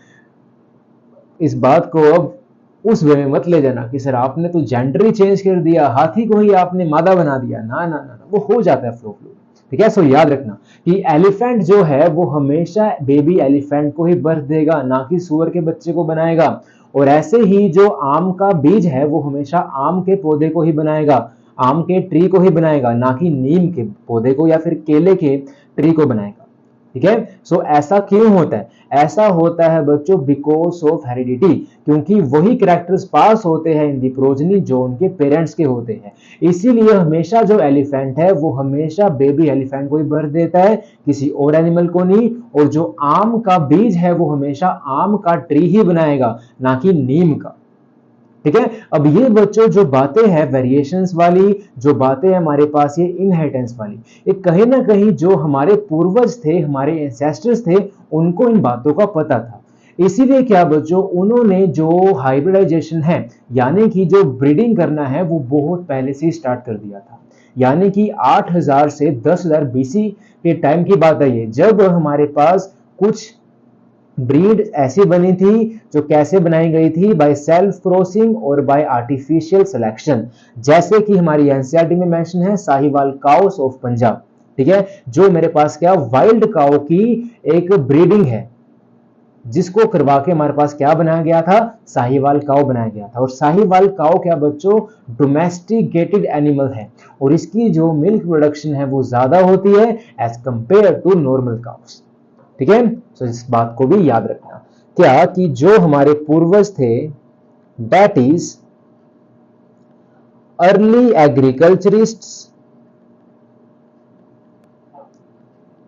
इस बात को अब उस वे में मत ले जाना कि सर आपने तो जेंडर ही चेंज कर दिया, हाथी को ही आपने मादा बना दिया। ना ना ना, वो हो जाता है फ्लो फ्लो। ठीक है, सो याद रखना कि एलिफेंट जो है वो हमेशा बेबी एलिफेंट को ही बर्थ देगा, ना कि सूअर के बच्चे को बनाएगा। और ऐसे ही जो आम का बीज है वो हमेशा आम के पौधे को ही बनाएगा, आम के ट्री को ही बनाएगा, ना कि नीम के पौधे को या फिर केले के ट्री को बनाएगा। ठीक है, सो ऐसा क्यों होता है, ऐसा होता है बच्चों बिकॉज ऑफ हेरिडिटी, क्योंकि वही कैरेक्टर्स पास होते हैं इन दी प्रोजनी जो उनके पेरेंट्स के होते हैं। इसीलिए हमेशा जो एलिफेंट है वो हमेशा बेबी एलिफेंट को ही बर्थ देता है, किसी और एनिमल को नहीं। और जो आम का बीज है वो हमेशा आम का ट्री ही बनाएगा, ना कि नीम का। ठीक है, अब ये बच्चों जो बातें हैं वेरिएशंस वाली, जो बातें हमारे पास ये इनहेरिटेंस वाली, ये कहीं ना कहीं जो हमारे पूर्वज थे, हमारे एंसेस्टर्स थे, उनको इन बातों का पता था। इसीलिए क्या बच्चों, उन्होंने जो हाइब्रिडाइजेशन है, यानी कि जो ब्रीडिंग करना है, वो बहुत पहले से स्टार्ट कर दिया था। यानी कि 8000 से 10,000 बीसी के टाइम की बात है ये, जब हमारे पास कुछ ब्रीड ऐसी बनी थी जो कैसे बनाई गई थी, बाय सेल्फ क्रॉसिंग और बाय आर्टिफिशियल सिलेक्शन। जैसे कि हमारी एनसीईआरटी में मेंशन है साहिवाल काउस ऑफ पंजाब। ठीक है, जो मेरे पास क्या वाइल्ड काउ की एक ब्रीडिंग है, जिसको करवा के हमारे पास क्या बनाया गया था, साहिवाल काउ बनाया गया था। और साहिवाल काउ क्या बच्चों, डोमेस्टिकेटेड एनिमल है, और इसकी जो मिल्क प्रोडक्शन है वो ज्यादा होती है as compare to normal cows. ठीक है, तो इस बात को भी याद रखना, क्या कि जो हमारे पूर्वज थे, दैट इज अर्ली एग्रीकल्चरिस्ट्स,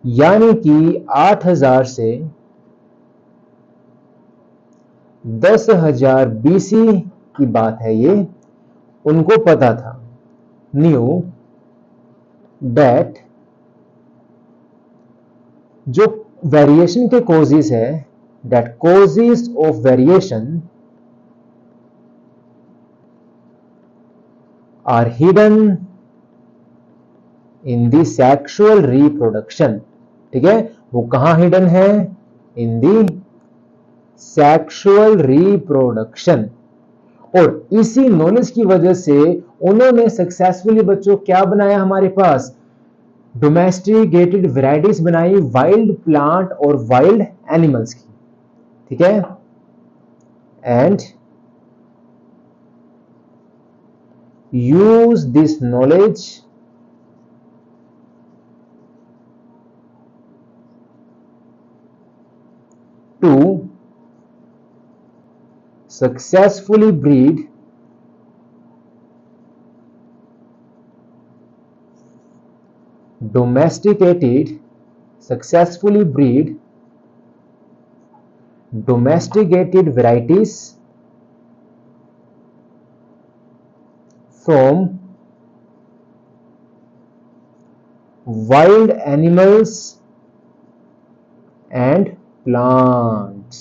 यानी कि 8000 से 10,000 बीसी की बात है ये, उनको पता था, न्यू दैट जो वेरिएशन के कॉजेस है, that causes of variation are hidden in the sexual reproduction. ठीक है, वो कहां हिडन है, इन द सेक्सुअल रिप्रोडक्शन। और इसी नॉलेज की वजह से उन्होंने सक्सेसफुली बच्चों क्या बनाया, हमारे पास डोमेस्टिकेटेड वैरायटीज बनाई, वाइल्ड प्लांट और वाइल्ड एनिमल्स की। ठीक है, and use this knowledge to successfully breed domesticated varieties from wild animals and plants।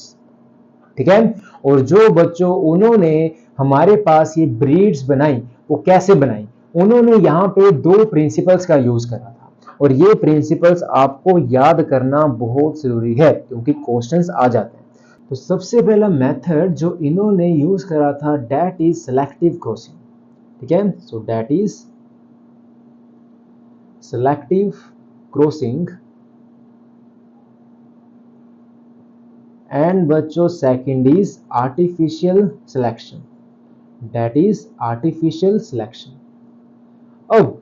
ठीक है, और जो बच्चों उन्होंने हमारे पास ये ब्रीड्स बनाई, वो कैसे बनाई, उन्होंने यहाँ पे 2 प्रिंसिपल्स का यूज करा था। और ये प्रिंसिपल्स आपको याद करना बहुत जरूरी है, क्योंकि क्वेश्चंस आ जाते हैं। तो सबसे पहला मेथड जो इन्होंने यूज करा था, दैट इज सेलेक्टिव क्रॉसिंग। ठीक है, so that is selective crossing. And बच्चों second is artificial selection. That is artificial selection. अब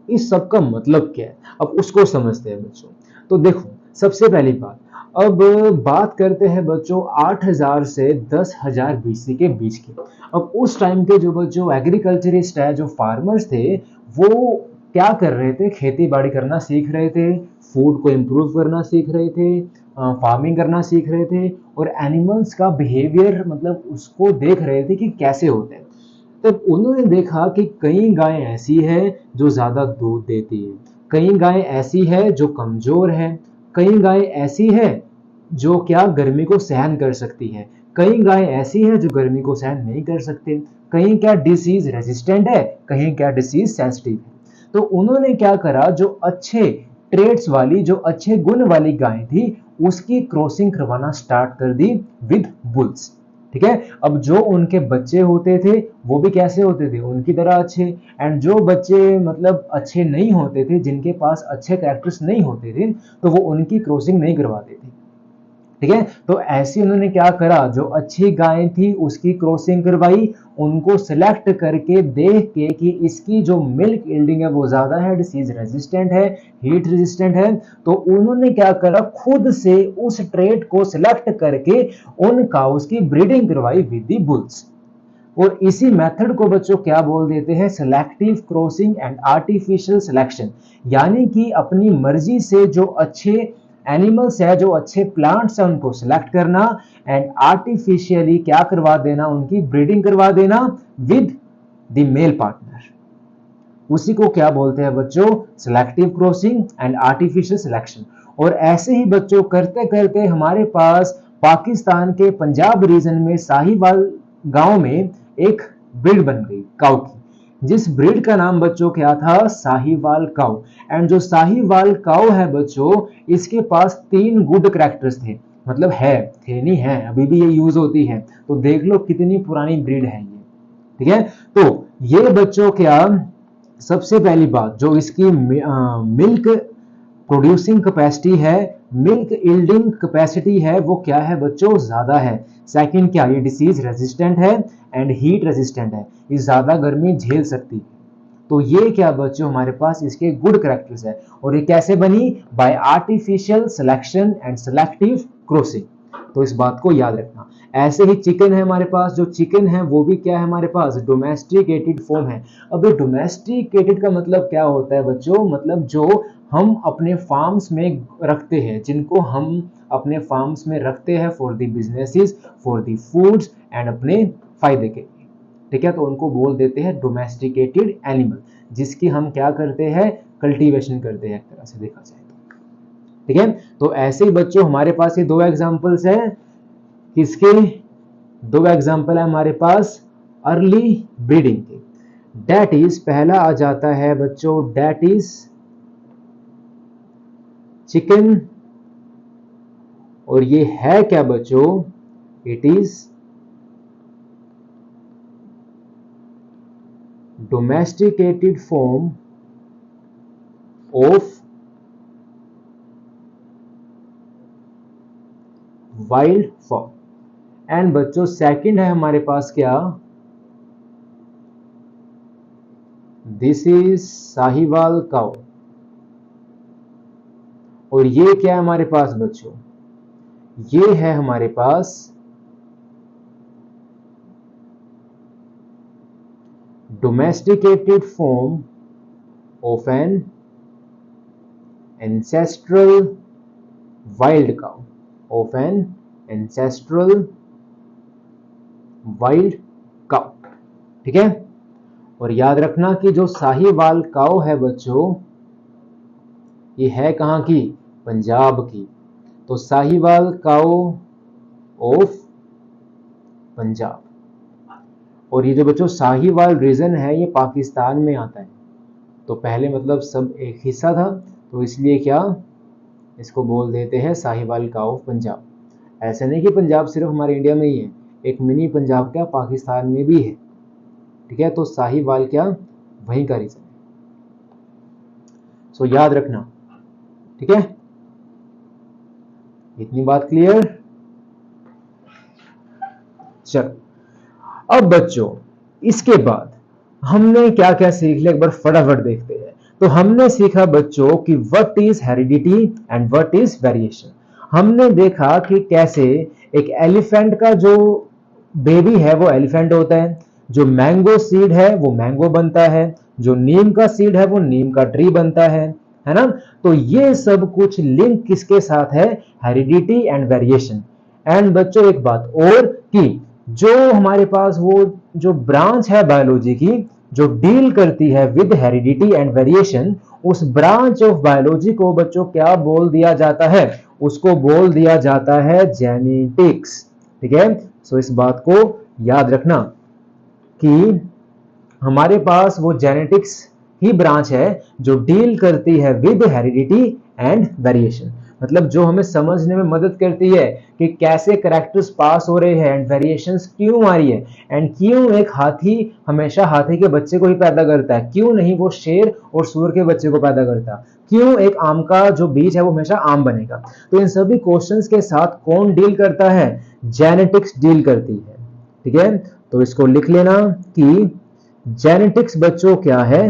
इस सब का मतलब क्या है, अब उसको समझते हैं बच्चों। तो देखो, सबसे पहली बात, अब बात करते हैं बच्चों 8000 से 10,000 बीसी के बीच की। अब उस टाइम के जो बच्चों एग्रीकल्चरिस्ट है, जो फार्मर्स थे, वो क्या कर रहे थे, खेती बाड़ी करना सीख रहे थे, फूड को इम्प्रूव करना सीख रहे थे, फार्मिंग करना सीख रहे थे, और एनिमल्स का बिहेवियर मतलब उसको देख रहे थे कि कैसे होते हैं। तब उन्होंने देखा कि कई गायें ऐसी है जो ज्यादा दूध देती है, कई गायें ऐसी है जो कमजोर है, कई गायें ऐसी है जो क्या गर्मी को सहन कर सकती है, कई गायें ऐसी है जो गर्मी को सहन नहीं कर सकते, कहीं क्या डिसीज रेजिस्टेंट है, कहीं क्या डिसीज सेंसिटिव है। तो उन्होंने क्या करा, जो अच्छे ट्रेड्स वाली, जो अच्छे गुण वाली गाय थी, उसकी क्रॉसिंग करवाना स्टार्ट कर दी विद बुल्स। ठीक है, अब जो उनके बच्चे होते थे वो भी कैसे होते थे, उनकी तरह अच्छे। एंड जो बच्चे मतलब अच्छे नहीं होते थे, जिनके पास अच्छे कैरेक्टर्स नहीं होते थे, तो वो उनकी क्रॉसिंग नहीं करवाते थे। ठीक है, तो ऐसे उन्होंने क्या करा, जो अच्छी गाय थी उसकी क्रॉसिंग करवाई, उनको सिलेक्ट करके देख के कि इसकी जो मिल्क यील्डिंग है वो ज्यादा है, डिसीज रेजिस्टेंट है, हीट रेजिस्टेंट है, तो उन्होंने क्या करा, खुद से उस ट्रेट को सिलेक्ट करके उन काउस की ब्रीडिंग करवाई विद दी बुल्स। और इसी मेथड को बच्चों क्या बोल देते हैं, selective crossing and artificial selection. यानी कि अपनी मर्जी से जो अच्छे एनिमल्स है, जो अच्छे प्लांट्स है, उनको सिलेक्ट करना एंड आर्टिफिशियली क्या करवा देना, उनकी ब्रीडिंग करवा देना विद द मेल पार्टनर। उसी को क्या बोलते हैं बच्चों, selective crossing and artificial selection. और ऐसे ही बच्चों करते करते हमारे पास पाकिस्तान के पंजाब रीजन में साहिवाल गांव में एक ब्रीड बन गई काऊ की, जिस ब्रीड का नाम बच्चों क्या था, साहिवाल काऊ। एंड जो साहिवाल काऊ है बच्चों, इसके पास 3 गुड कैरेक्टर्स थे, मतलब है, थे नहीं है, अभी भी ये यूज होती है। तो देख लो कितनी पुरानी ब्रीड है ये। ठीक है, तो ये बच्चों क्या, सबसे पहली बात, जो इसकी मिल्क प्रोड्यूसिंग कैपेसिटी है, मिल्क यील्डिंग कैपेसिटी है, वो क्या है बच्चों, ज्यादा है। सेकंड क्या, ये डिसीज रेजिस्टेंट है एंड हीट रेजिस्टेंट है, ये ज्यादा गर्मी झेल सकती है। तो ये क्या बच्चों, हमारे पास इसके गुड कैरेक्टर्स है। और ये कैसे बनी, bye artificial selection and selective crossing. तो इस बात को याद रखना। ऐसे ही चिकन है हमारे पास, जो चिकन है वो भी क्या है हमारे पास, डोमेस्टिकेटेड फॉर्म है। अब ये डोमेस्टिकेटेड का मतलब क्या होता है बच्चों, मतलब जो हम अपने फार्म्स में रखते हैं, जिनको हम अपने फार्म्स में रखते हैं for the businesses, for the foods and अपने फायदे के लिए। ठीक है, तो उनको बोल देते हैं डोमेस्टिकेटेड एनिमल, जिसकी हम क्या करते हैं, कल्टीवेशन करते हैं एक तरह से देखा जाए तो। ठीक है, तो ऐसे ही बच्चों हमारे पास ये 2 एग्जांपल्स हैं, किसके, 2 एग्जांपल है हमारे पास अर्ली ब्रीडिंग के। डेट इज, पहला आ जाता है बच्चों, डेट इज चिकन। और ये है क्या बच्चों, it is domesticated form of wild form। And बच्चों सेकंड है हमारे पास क्या, दिस इज साहिवाल काउ। और ये क्या है हमारे पास बच्चों, ये है हमारे पास domesticated form of an ancestral wild cow, of an ancestral wild cow। ठीक है, और याद रखना कि जो साहिवाल काऊ है बच्चों, ये है कहां की, पंजाब की। तो साहिवाल काऊ ऑफ पंजाब। और ये जो बच्चों साहिवाल रीजन है, ये पाकिस्तान में आता है। तो पहले मतलब सब एक हिस्सा था, तो इसलिए क्या, इसको बोल देते हैं साहिवाल काऊ ऑफ पंजाब। ऐसा नहीं कि पंजाब सिर्फ हमारे इंडिया में ही है, एक मिनी पंजाब क्या पाकिस्तान में भी है। ठीक है, तो साहिवाल क्या, वहीं का रीजन है। सो याद रखना। ठीक है, इतनी बात क्लियर। चलो, अब बच्चों इसके बाद हमने क्या क्या सीख लिया, एक बार फटाफट देखते हैं। तो हमने सीखा बच्चों कि what is heredity and what is variation. हमने देखा कि कैसे एक एलिफेंट का जो बेबी है वो एलिफेंट होता है, जो मैंगो सीड है वो मैंगो बनता है, जो नीम का सीड है वो नीम का ट्री बनता है ना। तो ये सब कुछ लिंक किसके साथ है, हेरिडिटी एंड वेरिएशन। एंड बच्चों एक बात और कि जो हमारे पास वो जो ब्रांच है बायोलॉजी की जो डील करती है विद हेरिडिटी एंड वेरिएशन, उस ब्रांच ऑफ बायोलॉजी को बच्चों क्या बोल दिया जाता है, उसको बोल दिया जाता है जेनेटिक्स। ठीक है, सो इस बात को याद रखना कि हमारे पास वो जेनेटिक्स ही ब्रांच है जो डील करती है विद हेरिडिटी एंड वेरिएशन। मतलब जो हमें समझने में मदद करती है कि कैसे कैरेक्टर्स पास हो रहे हैं एंड वेरिएशंस क्यों आ रही है, एंड क्यों एक हाथी हमेशा हाथी के बच्चे को ही पैदा करता है, क्यों नहीं वो शेर और सूअर के बच्चे को पैदा करता, क्यों एक आम का जो बीज है वो हमेशा आम बनेगा। तो इन सभी क्वेश्चंस के साथ कौन डील करता है, जेनेटिक्स डील करती है। ठीक है, तो इसको लिख लेना कि जेनेटिक्स बच्चों क्या है,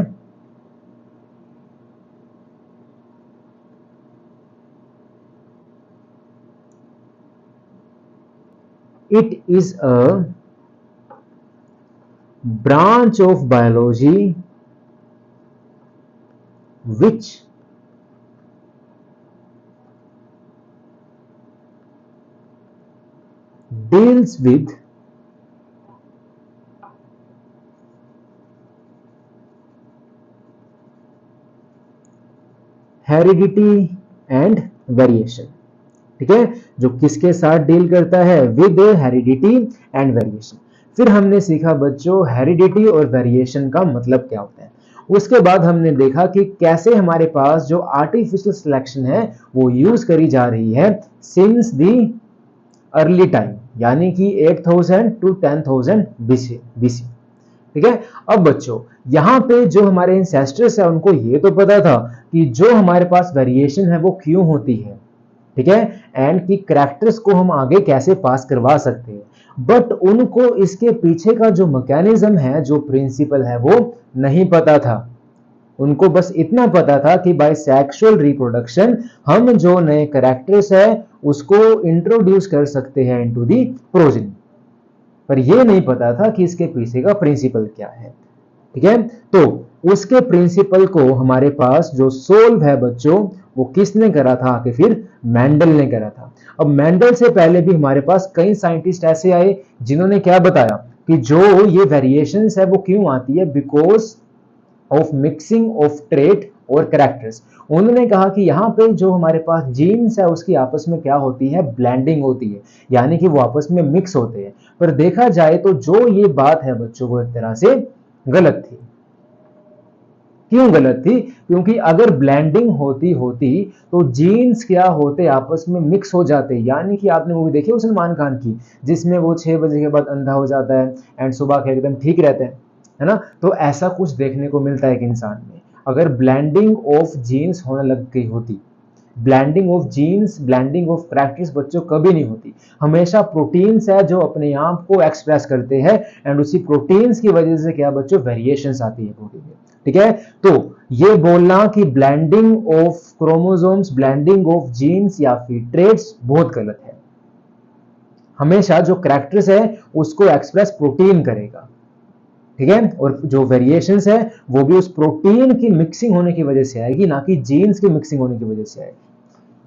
it is a branch of biology which deals with heredity and variation. ठीक है, जो किसके साथ डील करता है, विद हेरिडिटी एंड वेरिएशन। फिर हमने सीखा बच्चों हेरिडिटी और वेरिएशन का मतलब क्या होता है। उसके बाद हमने देखा कि कैसे हमारे पास जो आर्टिफिशियल सिलेक्शन है वो यूज करी जा रही है सिंस दी अर्ली टाइम, यानी कि 8000 टू 10,000 बीसी। ठीक है, अब बच्चों यहां पे जो हमारे इंसेस्टर्स है उनको ये तो पता था कि जो हमारे पास वेरिएशन है वो क्यों होती है, ठीक है, एंड कि कैरेक्टर्स को हम आगे कैसे पास करवा सकते हैं, बट उनको इसके पीछे का जो मैकेनिज्म है, जो प्रिंसिपल है वो नहीं पता था। उनको बस इतना पता था कि बाय सेक्सुअल रिप्रोडक्शन हम जो नए कैरेक्टर्स है उसको इंट्रोड्यूस कर सकते हैं इनटू दी प्रोजेनी, पर यह नहीं पता था कि इसके पीछे का प्रिंसिपल क्या है। ठीक है, तो उसके प्रिंसिपल को हमारे पास जो सोल्व है बच्चों वो किसने करा था, आके फिर मेंडल ने करा था। अब मेंडल से पहले भी हमारे पास कई साइंटिस्ट ऐसे आए जिन्होंने क्या बताया कि जो ये वेरिएशंस है वो क्यों आती है, because of mixing of trait और कैरेक्टर्स। उन्होंने कहा कि यहाँ पे जो हमारे पास जीन्स है उसकी आपस में क्या होती है, ब्लेंडिंग होती है, यानी कि वो आपस में मिक्स होते हैं। पर देखा जाए तो जो ये बात है बच्चों वो एक तरह से गलत थी। क्यों गलत थी, क्योंकि अगर ब्लेंडिंग होती तो जीन्स क्या होते, आपस में मिक्स हो जाते। यानी कि आपने मूवी देखी सलमान खान की जिसमें वो 6 बजे के बाद अंधा हो जाता है एंड सुबह के एकदम ठीक रहते हैं, है ना। तो ऐसा कुछ देखने को मिलता है एक इंसान में अगर ब्लेंडिंग ऑफ जीन्स होने लग गई होती। Blending of genes, blending of characters बच्चों कभी नहीं होती, हमेशा प्रोटीन्स है जो अपने आप को एक्सप्रेस करते हैं एंड उसी प्रोटीन्स की वजह से क्या बच्चों वेरिएशंस आती है प्रोटीन में। ठीक है, तो ये बोलना कि blending of chromosomes, blending of genes या फिर ट्रेड्स बहुत गलत है। हमेशा जो कैरेक्टर्स है उसको एक्सप्रेस प्रोटीन करेगा। ठीक है, और जो वेरिएशंस है वो भी उस प्रोटीन की मिक्सिंग होने की वजह से आएगी, ना कि जीन्स की मिक्सिंग होने की वजह से आएगी।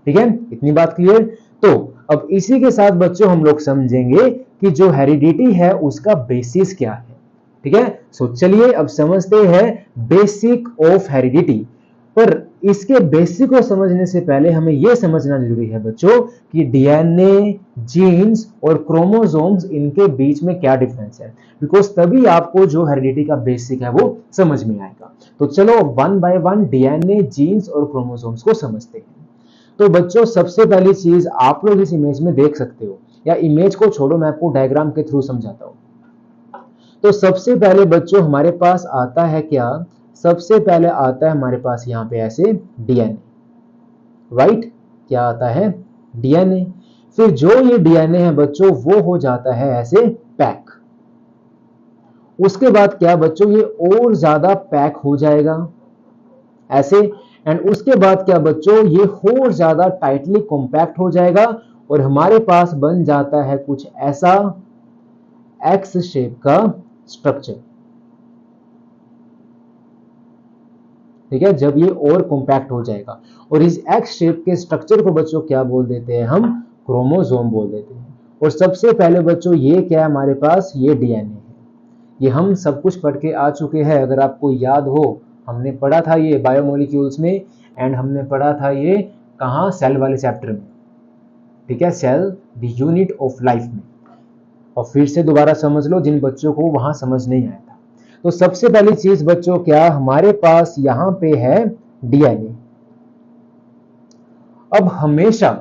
ठीक है, इतनी बात क्लियर। तो अब इसी के साथ बच्चों हम लोग समझेंगे कि जो हेरिडिटी है उसका बेसिस क्या है। ठीक है, सो चलिए अब समझते हैं बेसिक ऑफ हेरिडिटी। पर इसके बेसिक को समझने से पहले हमें यह समझना जरूरी है बच्चों कि डीएनए, जीन्स और क्रोमोसोम्स इनके बीच में क्या डिफरेंस है, बिकॉज तभी आपको जो हेरिडिटी का बेसिक है वो समझ में आएगा। तो चलो one by one DNA, genes और क्रोमोसोम्स को समझते हैं। तो बच्चों सबसे पहली चीज आप लोग इस इमेज में देख सकते हो, या इमेज को छोड़ो मैं आपको डायग्राम के थ्रू समझाता हूं। तो सबसे पहले बच्चों हमारे पास आता है क्या, सबसे पहले आता है हमारे पास यहां पे ऐसे डीएनए, राइट, क्या आता है, डीएनए। फिर जो ये डीएनए है बच्चों वो हो जाता है ऐसे पैक, उसके बाद क्या बच्चों, ये और ज्यादा पैक हो जाएगा ऐसे, एंड उसके बाद क्या बच्चों, ये और ज्यादा टाइटली कॉम्पैक्ट हो जाएगा और हमारे पास बन जाता है कुछ ऐसा एक्स शेप का स्ट्रक्चर। ठीक है, जब ये और कॉम्पैक्ट हो जाएगा, और इस एक्स शेप के स्ट्रक्चर को बच्चों क्या बोल देते हैं हम, क्रोमोसोम बोल देते हैं। और सबसे पहले बच्चों ये क्या है हमारे पास, ये डीएनए है। ये हम सब कुछ पढ़ के आ चुके हैं, अगर आपको याद हो हमने पढ़ा था ये बायोमोलिक्यूल्स में, एंड हमने पढ़ा था ये कहाँ, सेल वाले चैप्टर में। ठीक है, cell the unit of life में। और फिर से दोबारा समझ लो जिन बच्चों को वहां समझ नहीं आया था। तो सबसे पहली चीज बच्चों क्या, हमारे पास यहां पे है डीएनए। अब हमेशा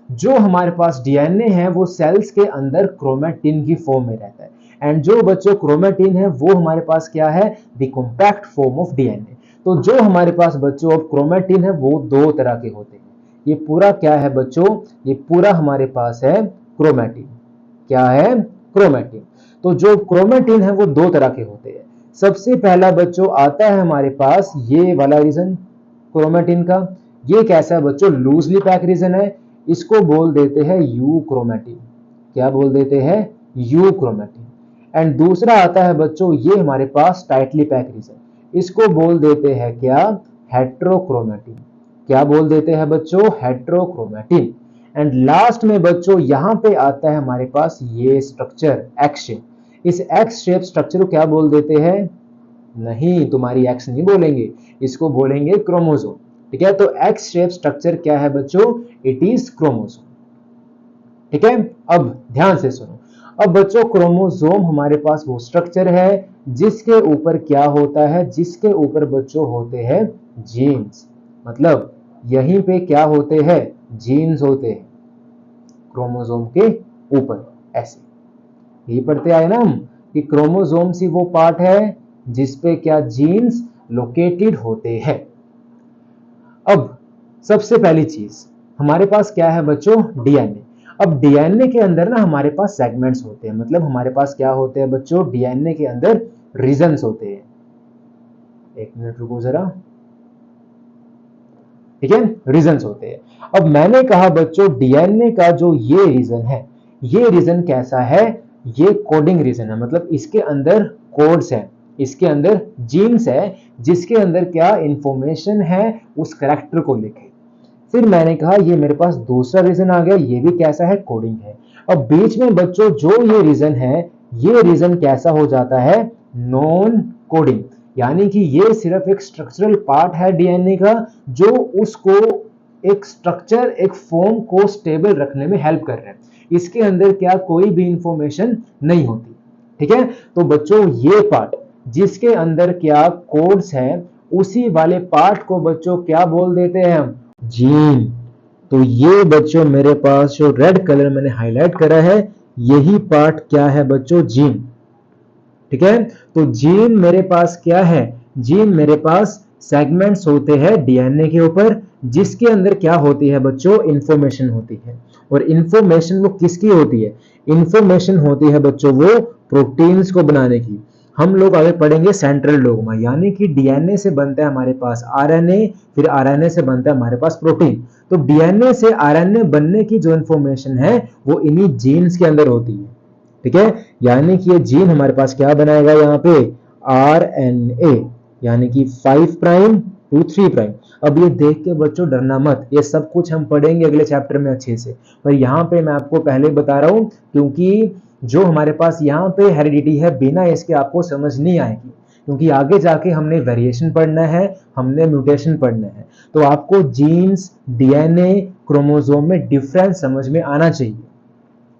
जो हमारे पास डीएनए है वो सेल्स के अंदर क्रोमैटिन की फॉर्म में रहता है, एंड जो बच्चों क्रोमैटिन है वो हमारे पास क्या है, the compact form of DNA. तो जो हमारे पास बच्चों अब क्रोमैटिन है वो दो तरह के होते हैं। ये पूरा क्या है बच्चों, ये पूरा हमारे पास है क्रोमैटिन। क्या है, क्रोमैटिन। तो जो क्रोमैटिन है वो दो तरह के होते हैं। सबसे पहला बच्चों आता है हमारे पास ये वाला रीजन क्रोमैटिन का। ये कैसा है बच्चों, लूजली पैक रीजन है, इसको बोल देते हैं यू क्रोमैटिन। क्या बोल देते हैं, यू क्रोमैटिन। एंड दूसरा आता है बच्चों ये हमारे पास टाइटली पैक रीजन, इसको बोल देते हैं क्या, हेट्रोक्रोमैटिन। क्या बोल देते हैं बच्चों, हेट्रोक्रोमैटिन। एंड लास्ट में बच्चों यहां पे आता है हमारे पास ये स्ट्रक्चर एक्स शेप। इस एक्स शेप स्ट्रक्चर को क्या बोल देते हैं, नहीं तुम्हारी एक्स नहीं बोलेंगे, इसको बोलेंगे क्रोमोसोम। ठीक है, तो एक्स शेप स्ट्रक्चर क्या है बच्चों, इट इज क्रोमोसोम। ठीक है, अब ध्यान से सुनो। अब बच्चों क्रोमोसोम हमारे पास वो स्ट्रक्चर है जिसके ऊपर क्या होता है, जिसके ऊपर बच्चों होते हैं जीन्स। मतलब यहीं पे क्या होते हैं, जीन्स होते हैं क्रोमोसोम के ऊपर। ऐसे यही पढ़ते आए ना हम कि क्रोमोसोम ही वो पार्ट है जिसपे क्या, जीन्स लोकेटेड होते हैं। अब सबसे पहली चीज हमारे पास क्या है बच्चों, डीएनए। अब डीएनए के अंदर ना हमारे पास सेगमेंट्स होते हैं, मतलब हमारे पास क्या होते हैं बच्चों, डीएनए के अंदर रीजन्स होते हैं। एक मिनट रुको जरा। ठीक है, रीजन्स होते हैं। अब मैंने कहा बच्चों डीएनए का जो ये रीजन है, ये रीजन कैसा है, ये कोडिंग रीजन है। मतलब इसके अंदर कोड्स है, इसके अंदर जीन्स है, जिसके अंदर क्या इंफॉर्मेशन है उस कैरेक्टर को लेके। फिर मैंने कहा ये मेरे पास दूसरा रीजन आ गया, ये भी कैसा है, कोडिंग है। अब बीच में बच्चों जो ये रीजन है, ये रीजन कैसा हो जाता है, नॉन कोडिंग। यानी कि ये सिर्फ एक स्ट्रक्चरल पार्ट है डीएनए का, जो उसको एक स्ट्रक्चर, एक फॉर्म को स्टेबल रखने में हेल्प कर रहा है। इसके अंदर क्या कोई भी इंफॉर्मेशन नहीं होती। ठीक है, तो बच्चों ये पार्ट जिसके अंदर क्या कोड्स हैं, उसी वाले पार्ट को बच्चों क्या बोल देते हैं हम, जीन। तो ये बच्चों मेरे पास जो रेड कलर मैंने हाईलाइट करा है, यही पार्ट क्या है बच्चों, जीन। ठीक है, तो जीन मेरे पास क्या है, जीन मेरे पास सेगमेंट्स होते हैं डीएनए के ऊपर, जिसके अंदर क्या होती है बच्चों, इंफॉर्मेशन होती है। और इंफॉर्मेशन वो किसकी होती है, इंफॉर्मेशन होती है बच्चों वो प्रोटीन्स को बनाने की। हम लोग आगे पढ़ेंगे सेंट्रल डोग्मा, यानी कि डीएनए से बनता है हमारे पास आरएनए, फिर आरएनए से बनता है हमारे पास प्रोटीन। तो डीएनए से आरएनए बनने की जो इंफॉर्मेशन है वो इन्हीं जीन्स के अंदर होती है। ठीक है, यानी कि ये जीन हमारे पास क्या बनाएगा यहाँ पे, आरएनए, यानी कि 5 प्राइम टू 3 प्राइम। अब ये देख के बच्चों डरना मत, ये सब कुछ हम पढ़ेंगे अगले चैप्टर में अच्छे से, पर यहाँ पे मैं आपको पहले बता रहा हूं क्योंकि जो हमारे पास यहाँ पे हेरिडिटी है, बिना इसके आपको समझ नहीं आएगी, क्योंकि आगे जाके हमने वेरिएशन पढ़ना है, हमने म्यूटेशन पढ़ना है। तो आपको जीन्स, डीएनए, क्रोमोसोम में डिफरेंस समझ में आना चाहिए।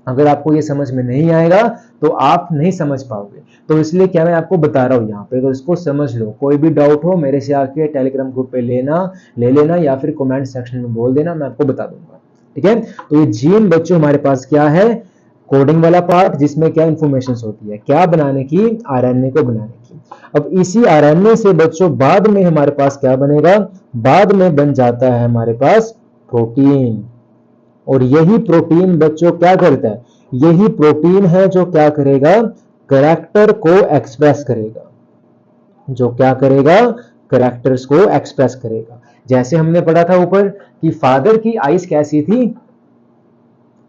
अगर आपको ये समझ में नहीं आएगा तो आप नहीं समझ पाओगे। तो इसलिए क्या मैं आपको बता रहा हूँ यहाँ पे, तो इसको समझ लो। कोई भी डाउट हो मेरे से आके टेलीग्राम ग्रुप पे ले लेना, या फिर कमेंट सेक्शन में बोल देना, मैं आपको बता दूंगा। ठीक है, तो ये जीन बच्चों हमारे पास क्या है, कोडिंग वाला पार्ट, जिसमें क्या इंफॉर्मेशन होती है, क्या बनाने की, आरएनए को बनाने की। अब इसी आरएनए से बच्चों बाद में हमारे पास क्या बनेगा, बाद में बन जाता है हमारे पास प्रोटीन। और यही प्रोटीन बच्चों क्या करता है, यही प्रोटीन है जो क्या करेगा, कैरेक्टर को एक्सप्रेस करेगा, जो क्या करेगा, कैरेक्टर्स को एक्सप्रेस करेगा। जैसे हमने पढ़ा था ऊपर कि फादर की आईज कैसी थी,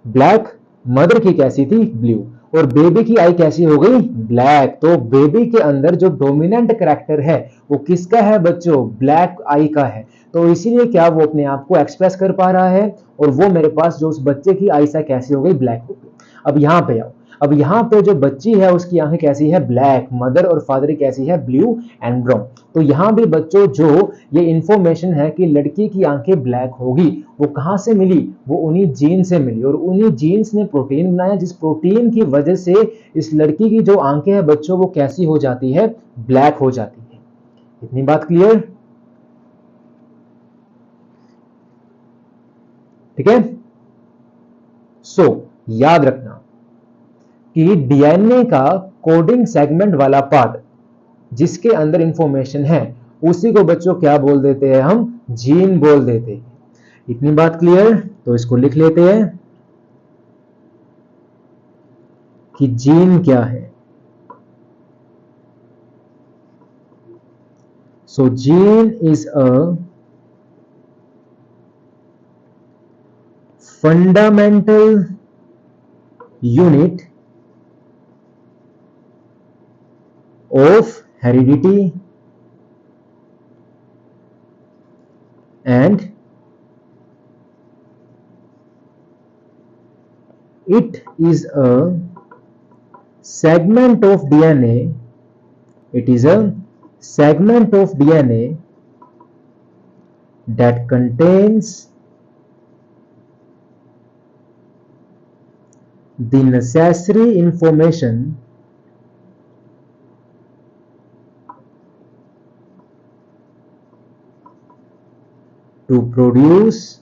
ब्लैक, मदर की कैसी थी, ब्लू, और बेबी की आई कैसी हो गई, ब्लैक। तो बेबी के अंदर जो डोमिनेंट कैरेक्टर है वो किसका है बच्चों, ब्लैक आई का है। तो इसीलिए क्या वो अपने आप को एक्सप्रेस कर पा रहा है, और वो मेरे पास जो उस बच्चे की आई सा कैसी हो गई, ब्लैक हो गई। अब यहां पे आओ, अब यहाँ पे जो बच्ची है उसकी आंखें कैसी है, ब्लैक, मदर और फादर कैसी है, ब्लू एंड ब्राउन। तो यहाँ भी बच्चों जो ये इंफॉर्मेशन है कि लड़की की आंखें ब्लैक होगी, वो कहां से मिली, वो उन्हीं जीन से मिली, और उन्हीं जीन्स ने प्रोटीन बनाया, जिस प्रोटीन की वजह से इस लड़की की जो आंखें हैं बच्चों वो कैसी हो जाती है, ब्लैक हो जाती है। इतनी बात क्लियर, ठीक है। सो याद रखना कि डीएनए का कोडिंग सेगमेंट वाला पार्ट जिसके अंदर इंफॉर्मेशन है उसी को बच्चों क्या बोल देते हैं, हम जीन बोल देते हैं। इतनी बात क्लियर, तो इसको लिख लेते हैं कि जीन क्या है। So gene is a fundamental unit of heredity and it is a segment of DNA, it is a segment of DNA that contains the necessary information to produce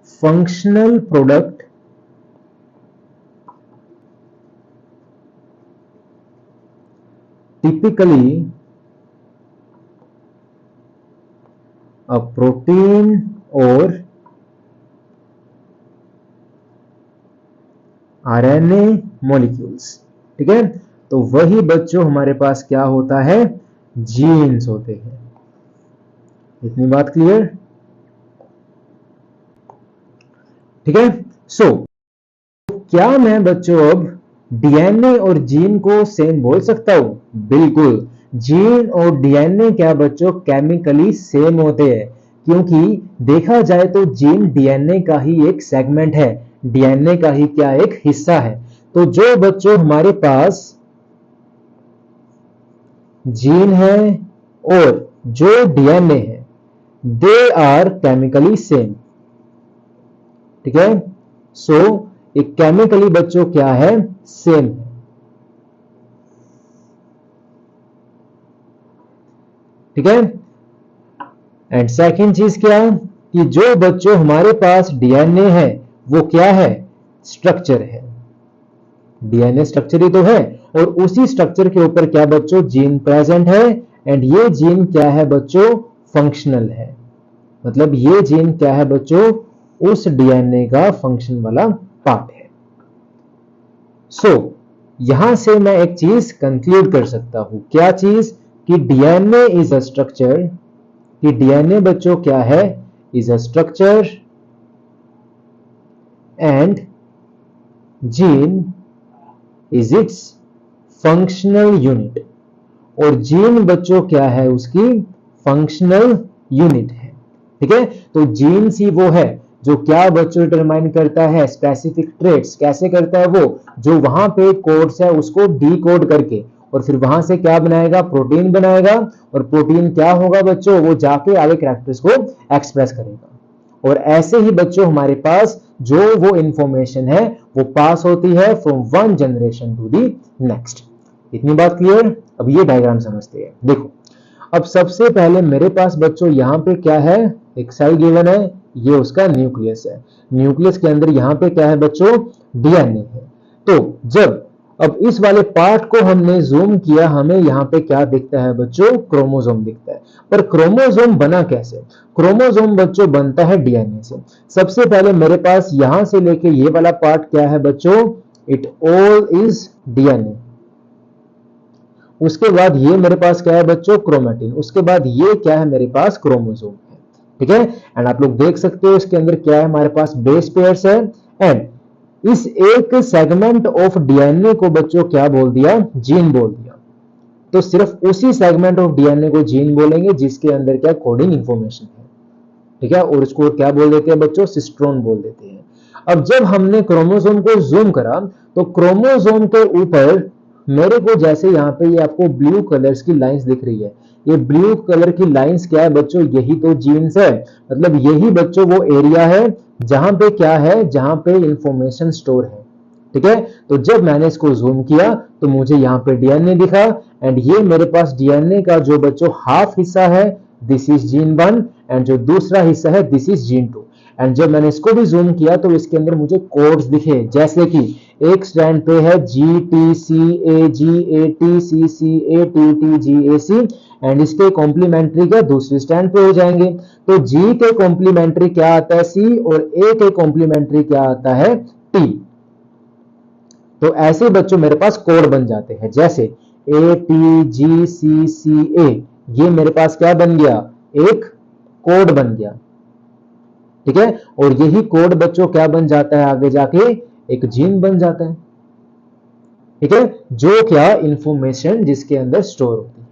functional product typically a protein or RNA molecules। ठीक है, तो वही बच्चों हमारे पास क्या होता है, jeans होते हैं। इतनी बात क्लियर, ठीक है। सो क्या मैं बच्चों अब डीएनए और जीन को सेम बोल सकता हूं, बिल्कुल। जीन और डीएनए क्या बच्चों केमिकली सेम होते हैं, क्योंकि देखा जाए तो जीन डीएनए का ही एक सेगमेंट है, डीएनए का ही क्या एक हिस्सा है। तो जो बच्चों हमारे पास जीन है और जो डीएनए है दे आर केमिकली सेम। ठीक है, सो एक केमिकली बच्चों क्या है, सेम है। ठीक है, एंड सेकंड चीज क्या कि जो बच्चों हमारे पास डीएनए है वो क्या है, स्ट्रक्चर है। डीएनए स्ट्रक्चर ही तो है, और उसी स्ट्रक्चर के ऊपर क्या बच्चों जीन प्रेजेंट है, एंड ये जीन क्या है बच्चों, फंक्शनल है। मतलब ये जीन क्या है बच्चों, उस डीएनए का फंक्शन वाला पार्ट है। सो यहां से मैं एक चीज कंक्लूड कर सकता हूं, क्या चीज, कि डीएनए इज अ स्ट्रक्चर, कि डीएनए बच्चों क्या है, is a structure and gene is it's functional unit, और जीन बच्चों क्या है, उसकी फंक्शनल यूनिट है। ठीक है, तो जीन्स ही वो है जो क्या बच्चों डिटरमाइन करता है स्पेसिफिक ट्रेट्स। कैसे करता है वो, जो वहां पे कोड्स है उसको डीकोड करके और फिर वहां से क्या बनाएगा, प्रोटीन बनाएगा, और प्रोटीन क्या होगा बच्चों, वो जाके आगे कैरेक्टर्स को एक्सप्रेस करेगा। और ऐसे ही बच्चों हमारे पास जो वो इंफॉर्मेशन है वो पास होती है from one generation to the next. इतनी बात क्लियर। अब ये डायग्राम समझते हैं। देखो, अब सबसे पहले मेरे पास बच्चों यहाँ पे क्या है, एक सेल गिवन है, ये उसका न्यूक्लियस है। न्यूक्लियस के अंदर यहाँ पे क्या है बच्चों, डीएनए है। तो जब अब इस वाले पार्ट को हमने जूम किया, हमें यहाँ पे क्या दिखता है बच्चों, क्रोमोसोम दिखता है। पर क्रोमोसोम बना कैसे? क्रोमोसोम बच्चों बनता है डीएनए से। सबसे पहले मेरे पास यहां से लेके ये वाला पार्ट क्या है बच्चों, इट ऑल इज डीएनए। उसके बाद ये मेरे पास क्या है बच्चों, क्रोमेटिन। उसके बाद ये क्या है मेरे पास, क्रोमोसोम है। ठीक है, एंड आप लोग देख सकते हो इसके अंदर क्या है, हमारे पास बेस पेयर्स है। एंड इस एक सेगमेंट ऑफ डीएनए को बच्चों क्या बोल दिया, जीन बोल दिया। तो सिर्फ उसी सेगमेंट ऑफ डीएनए को जीन बोलेंगे जिसके अंदर क्या कोडिंग इंफॉर्मेशन है। ठीक है, और इसको क्या बोल देते हैं बच्चों, सिस्ट्रोन बोल देते हैं। अब जब हमने क्रोमोसोम को जूम करा तो क्रोमोसोम के ऊपर मेरे को जैसे यहाँ पे ये आपको ब्लू कलर्स की लाइंस दिख रही है, ये ब्लू कलर की लाइंस क्या है बच्चों, यही तो जीन्स है। मतलब यही बच्चों वो एरिया है जहां पे क्या है, जहां पे इंफॉर्मेशन स्टोर है। ठीक है, तो जब मैंने इसको जूम किया तो मुझे यहाँ पे डीएनए दिखा। एंड ये मेरे पास डीएनए का जो बच्चों हाफ हिस्सा है, दिस इज जीन 1, एंड जो दूसरा हिस्सा है दिस इज जीन 2। एंड जब मैंने इसको भी जूम किया तो इसके अंदर मुझे कोड्स दिखे, जैसे कि एक स्ट्रैंड पे है GTCAGATCCATTGAC, एंड इसके कॉम्प्लीमेंट्री क्या दूसरी स्टैंड पे हो जाएंगे। तो G के कॉम्प्लीमेंट्री क्या आता है, C, और A के कॉम्प्लीमेंट्री क्या आता है, T। तो ऐसे बच्चों मेरे पास कोड बन जाते हैं, जैसे ATGCCA, ये मेरे पास क्या बन गया, एक कोड बन गया। ठीक है, और यही कोड बच्चों क्या बन जाता है आगे जाके, एक जीन बन जाता है। ठीक है, जो क्या इंफॉर्मेशन जिसके अंदर स्टोर होती है।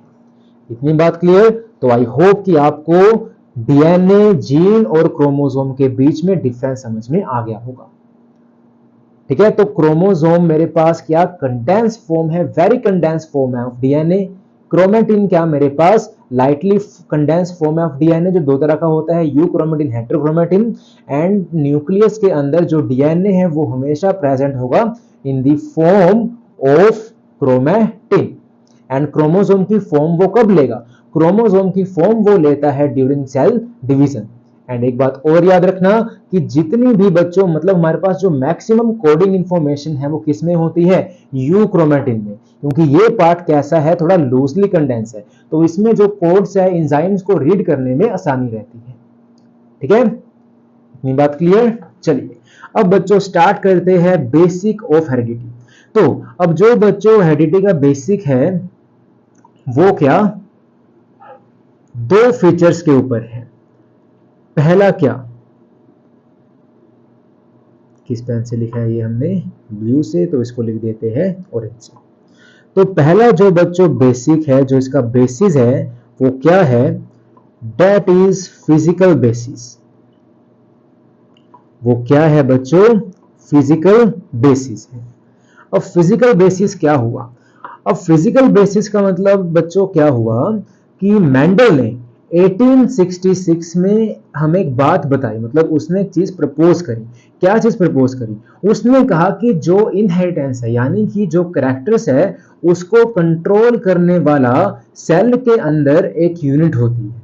इतनी बात क्लियर? तो आई होप कि आपको डीएनए, जीन और क्रोमोसोम के बीच में डिफरेंस समझ में आ गया होगा। ठीक है, तो क्रोमोसोम मेरे पास क्या कंडेंस फॉर्म है, वेरी कंडेंस फॉर्म है ऑफ डीएनए। क्रोमेटिन क्या मेरे पास लाइटली कंडेंस फॉर्म है ऑफ डीएनए, जो दो तरह का होता है, यूक्रोमेटिन, हेटेरोक्रोमेटिन। एंड न्यूक्लियस के अंदर जो डीएनए है वो हमेशा प्रेजेंट होगा in the form of chromatin. And chromosome की फॉर्म वो कब लेगा, क्रोमोसोम की फॉर्म वो लेता है ड्यूरिंग सेल डिवीजन। एंड एक बात और याद रखना कि जितनी भी बच्चों मतलब हमारे पास जो मैक्सिमम कोडिंग इंफॉर्मेशन है वो किस में होती है, यूक्रोमेटिन में, क्योंकि ये पार्ट कैसा है, थोड़ा लूजली कंडेंस है, तो इसमें जो कोड्स है एंजाइम्स को रीड करने में आसानी रहती है। ठीक है, इतनी बात क्लियर? चलिए अब बच्चों स्टार्ट करते हैं बेसिक ऑफ हेरिडिटी। तो अब जो बच्चों हेरिडिटी का बेसिक है वो क्या, दो फीचर्स के ऊपर है। पहला क्या, किस पेन से लिखा है ये हमने, ब्लू से, तो इसको लिख देते हैं ऑरेंज से। तो पहला जो बच्चों बेसिक है, जो इसका बेसिस है वो क्या है, दैट इज फिजिकल बेसिस। वो क्या है बच्चों, फिजिकल बेसिस है। अब फिजिकल बेसिस क्या हुआ, अब फिजिकल बेसिस का मतलब बच्चों क्या हुआ कि मेंडल ने 1866 में हमें एक बात बताई, मतलब उसने एक चीज प्रपोज करी। क्या चीज प्रपोज करी, उसने कहा कि जो इनहेरिटेंस है यानी कि जो कैरेक्टर्स है उसको कंट्रोल करने वाला सेल के अंदर एक यूनिट होती है,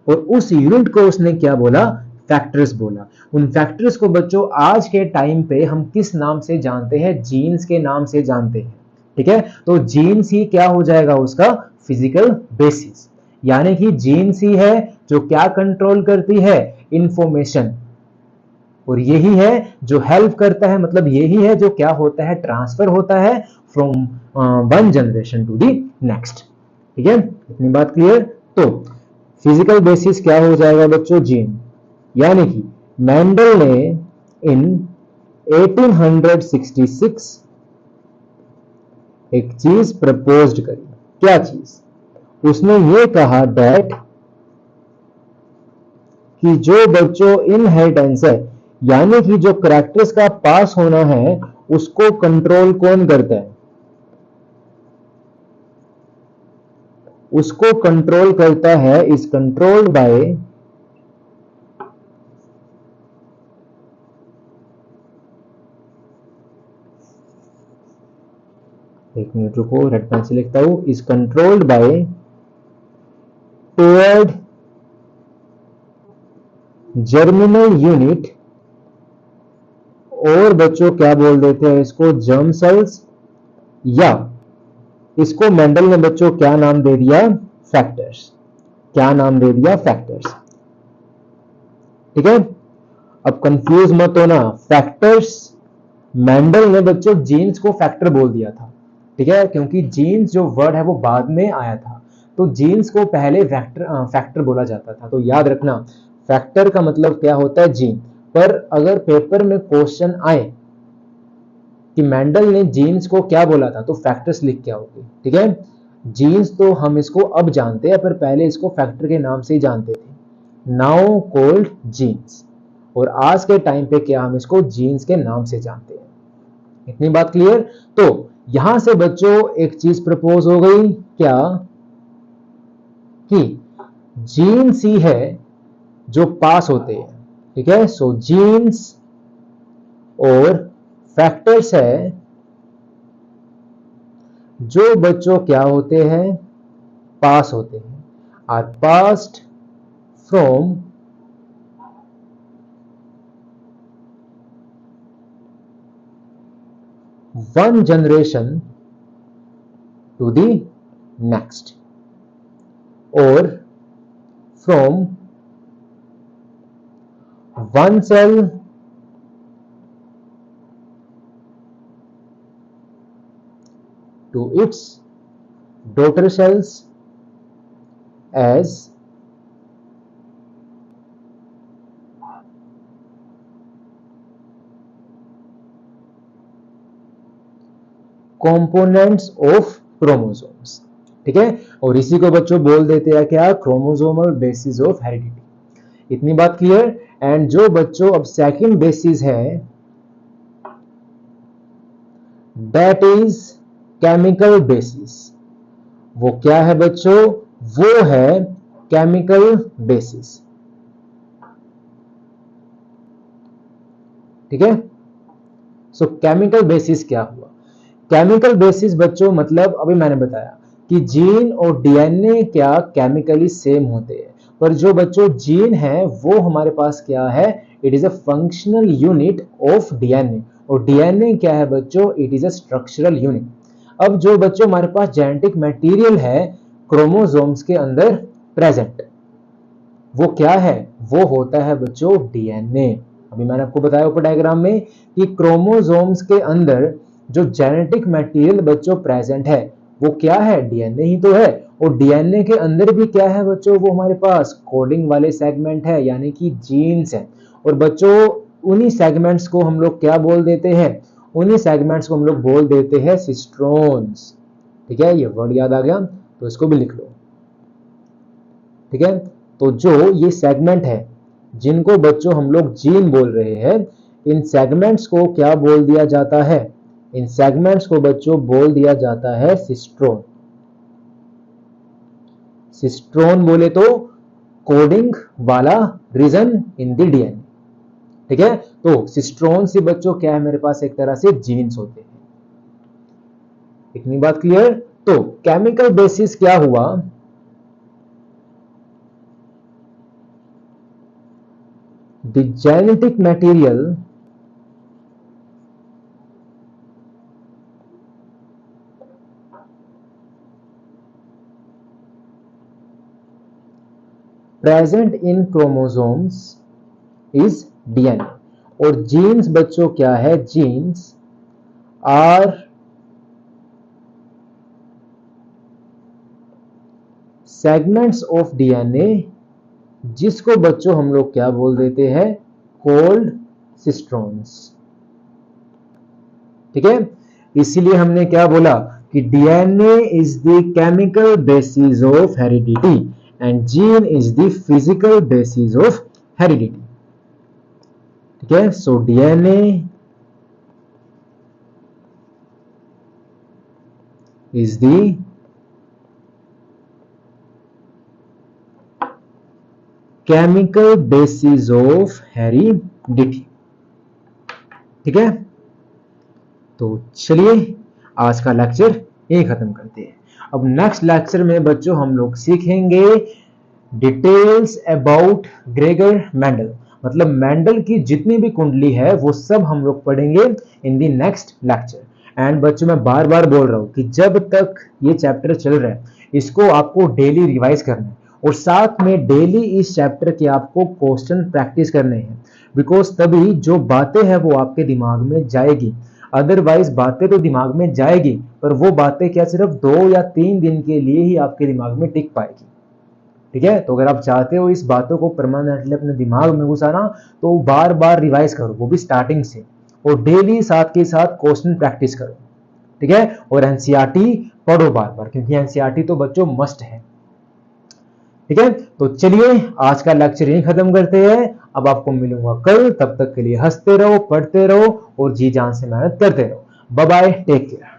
और उस यूनिट को उसने क्या बोला, फैक्टर्स बोला। उन फैक्टर्स को बच्चों आज के टाइम पे हम किस नाम से जानते हैं, जीन्स के नाम से जानते हैं। ठीक है, तो जीन्स ही क्या हो जाएगा उसका फिजिकल बेसिस, यानी कि जीन्स ही है जो क्या कंट्रोल करती है, इंफॉर्मेशन, और यही है जो हेल्प करता है, मतलब यही है जो क्या होता है, ट्रांसफर होता है from one generation to the next. ठीक है, इतनी बात क्लियर? तो फिजिकल बेसिस क्या हो जाएगा बच्चों, जीन। यानी कि मेंडल ने इन 1866 एक चीज प्रपोज्ड करी। क्या चीज, उसने ये कहा दैट कि जो बच्चों इनहेरिटेंस है यानी कि जो कैरेक्टर्स का पास होना है उसको कंट्रोल कौन करता है, उसको कंट्रोल करता है, इज कंट्रोल्ड बाय एक मिनट रुको, रेड पेन से लिखता हूं, is controlled by paired germinal unit, और बच्चों क्या बोल देते हैं इसको, जर्म सेल्स, या इसको मेंडल ने बच्चों क्या नाम दे दिया? फैक्टर्स। क्या नाम दे दिया? फैक्टर्स। ठीक है, अब कंफ्यूज मत होना, फैक्टर्स मेंडल ने बच्चों जीन्स को फैक्टर बोल दिया था। ठीक है, क्योंकि जीन्स जो वर्ड है वो बाद में आया था, तो जीन्स को पहले फैक्टर बोला जाता था। तो याद रखना, फैक्टर का मतलब क्या होता है? जीन। पर अगर पेपर में क्वेश्चन आए कि मेंडल ने जीन्स को क्या बोला था, तो फैक्टर्स लिख के आओगे। ठीक है, जीन्स तो हम इसको अब जानते हैं, पर पहले इसको फैक्टर के नाम से ही जानते थे, नाउ कॉल्ड जीन्स। और आज के टाइम पे क्या हम इसको जीन्स के नाम से जानते हैं। इतनी बात क्लियर? तो यहां से बच्चों एक चीज प्रपोज हो गई, क्या? कि जीन्स ही है जो पास होते हैं। ठीक है, सो जीन्स और फैक्टर्स है जो बच्चों क्या होते हैं? पास होते हैं, are passed from one generation to the next, or from one cell to its daughter cells as components of chromosomes. ठीक है, और इसी को बच्चों बोल देते हैं क्या? Chromosomal basis of heredity. इतनी बात क्लियर? एंड जो बच्चों अब सेकंड बेसिस है, दैट इज केमिकल बेसिस। वो क्या है बच्चों? वो है केमिकल बेसिस। ठीक है, सो केमिकल बेसिस क्या हुआ? केमिकल बेसिस बच्चों मतलब अभी मैंने बताया कि जीन और डीएनए क्या केमिकली सेम होते हैं, पर जो बच्चों जीन है वो हमारे पास क्या है? It is a functional unit of DNA. और डीएनए क्या है बच्चों? It is a structural unit. अब जो बच्चों हमारे पास जेनेटिक मटेरियल है क्रोमोसोम्स के अंदर प्रेजेंट, वो क्या है? वो होता है बच्चों डीएनए। अभी मैंने आपको बताया ऊपर डायग्राम में कि क्रोमोसोम्स के अंदर जो जेनेटिक मटेरियल बच्चों प्रेजेंट है वो क्या है? डीएनए ही तो है। और डीएनए के अंदर भी क्या है बच्चों? वो हमारे पास कोडिंग वाले सेगमेंट है, यानी कि जीन्स है। और बच्चों उन्हीं सेगमेंट्स को हम लोग क्या बोल देते हैं? उन्हीं सेगमेंट्स को हम लोग बोल देते हैं सिस्ट्रोन्स। ठीक है, ये वर्ड याद आ गया तो इसको भी लिख लो। ठीक है, तो जो ये सेगमेंट है जिनको बच्चों हम लोग जीन बोल रहे हैं, इन सेगमेंट्स को क्या बोल दिया जाता है? इन सेगमेंट्स को बच्चों बोल दिया जाता है सिस्ट्रोन। सिस्ट्रोन बोले तो कोडिंग वाला रीजन इन द डीएनए। ठीक है, तो सिस्ट्रोन से बच्चों क्या है? मेरे पास एक तरह से जीन्स होते हैं। इतनी बात क्लियर? तो केमिकल बेसिस क्या हुआ? The genetic material present in chromosomes is DNA. और जीन्स बच्चों क्या है? Genes are segments of DNA, जिसको बच्चों हम लोग क्या बोल देते हैं? Called cistrons. ठीक है, इसीलिए हमने क्या बोला कि DNA is the chemical basis of heredity and gene is the physical basis of heredity. ठीक है, so DNA is the chemical basis of heredity. ठीक है, तो चलिए आज का लेक्चर यही खत्म करते हैं। अब नेक्स्ट लेक्चर में बच्चों हम लोग सीखेंगे डिटेल्स अबाउट ग्रेगर मेंडल। मतलब मेंडल की जितनी भी कुंडली है वो सब हम लोग पढ़ेंगे in the next lecture. And बच्चों मैं बार बार बोल रहा हूँ कि जब तक ये चैप्टर चल रहा है इसको आपको डेली रिवाइज करना है और साथ में डेली इस चैप्टर के आपको क्वेश्चन प्रैक्टिस करने हैं, बिकॉज तभी जो बातें हैं वो आपके दिमाग में जाएगी। अदरवाइज बातें तो दिमाग में जाएगी पर वो बातें क्या सिर्फ 2 या 3 दिन के लिए ही आपके दिमाग में टिक पाएगी। ठीक है, तो अगर आप चाहते हो इस बातों को परमानेंटली अपने दिमाग में घुसाना तो बार बार रिवाइज करो, वो भी स्टार्टिंग से, और डेली साथ के साथ क्वेश्चन प्रैक्टिस करो। ठीक है, और एनसीईआरटी पढ़ो बार बार, क्योंकि एनसीईआरटी तो बच्चों मस्ट है। ठीक है, तो चलिए आज का लेक्चर यहीं खत्म करते हैं। अब आपको मिलूंगा कल, तब तक के लिए हंसते रहो, पढ़ते रहो और जी जान से मेहनत करते रहो। Bye bye, take care.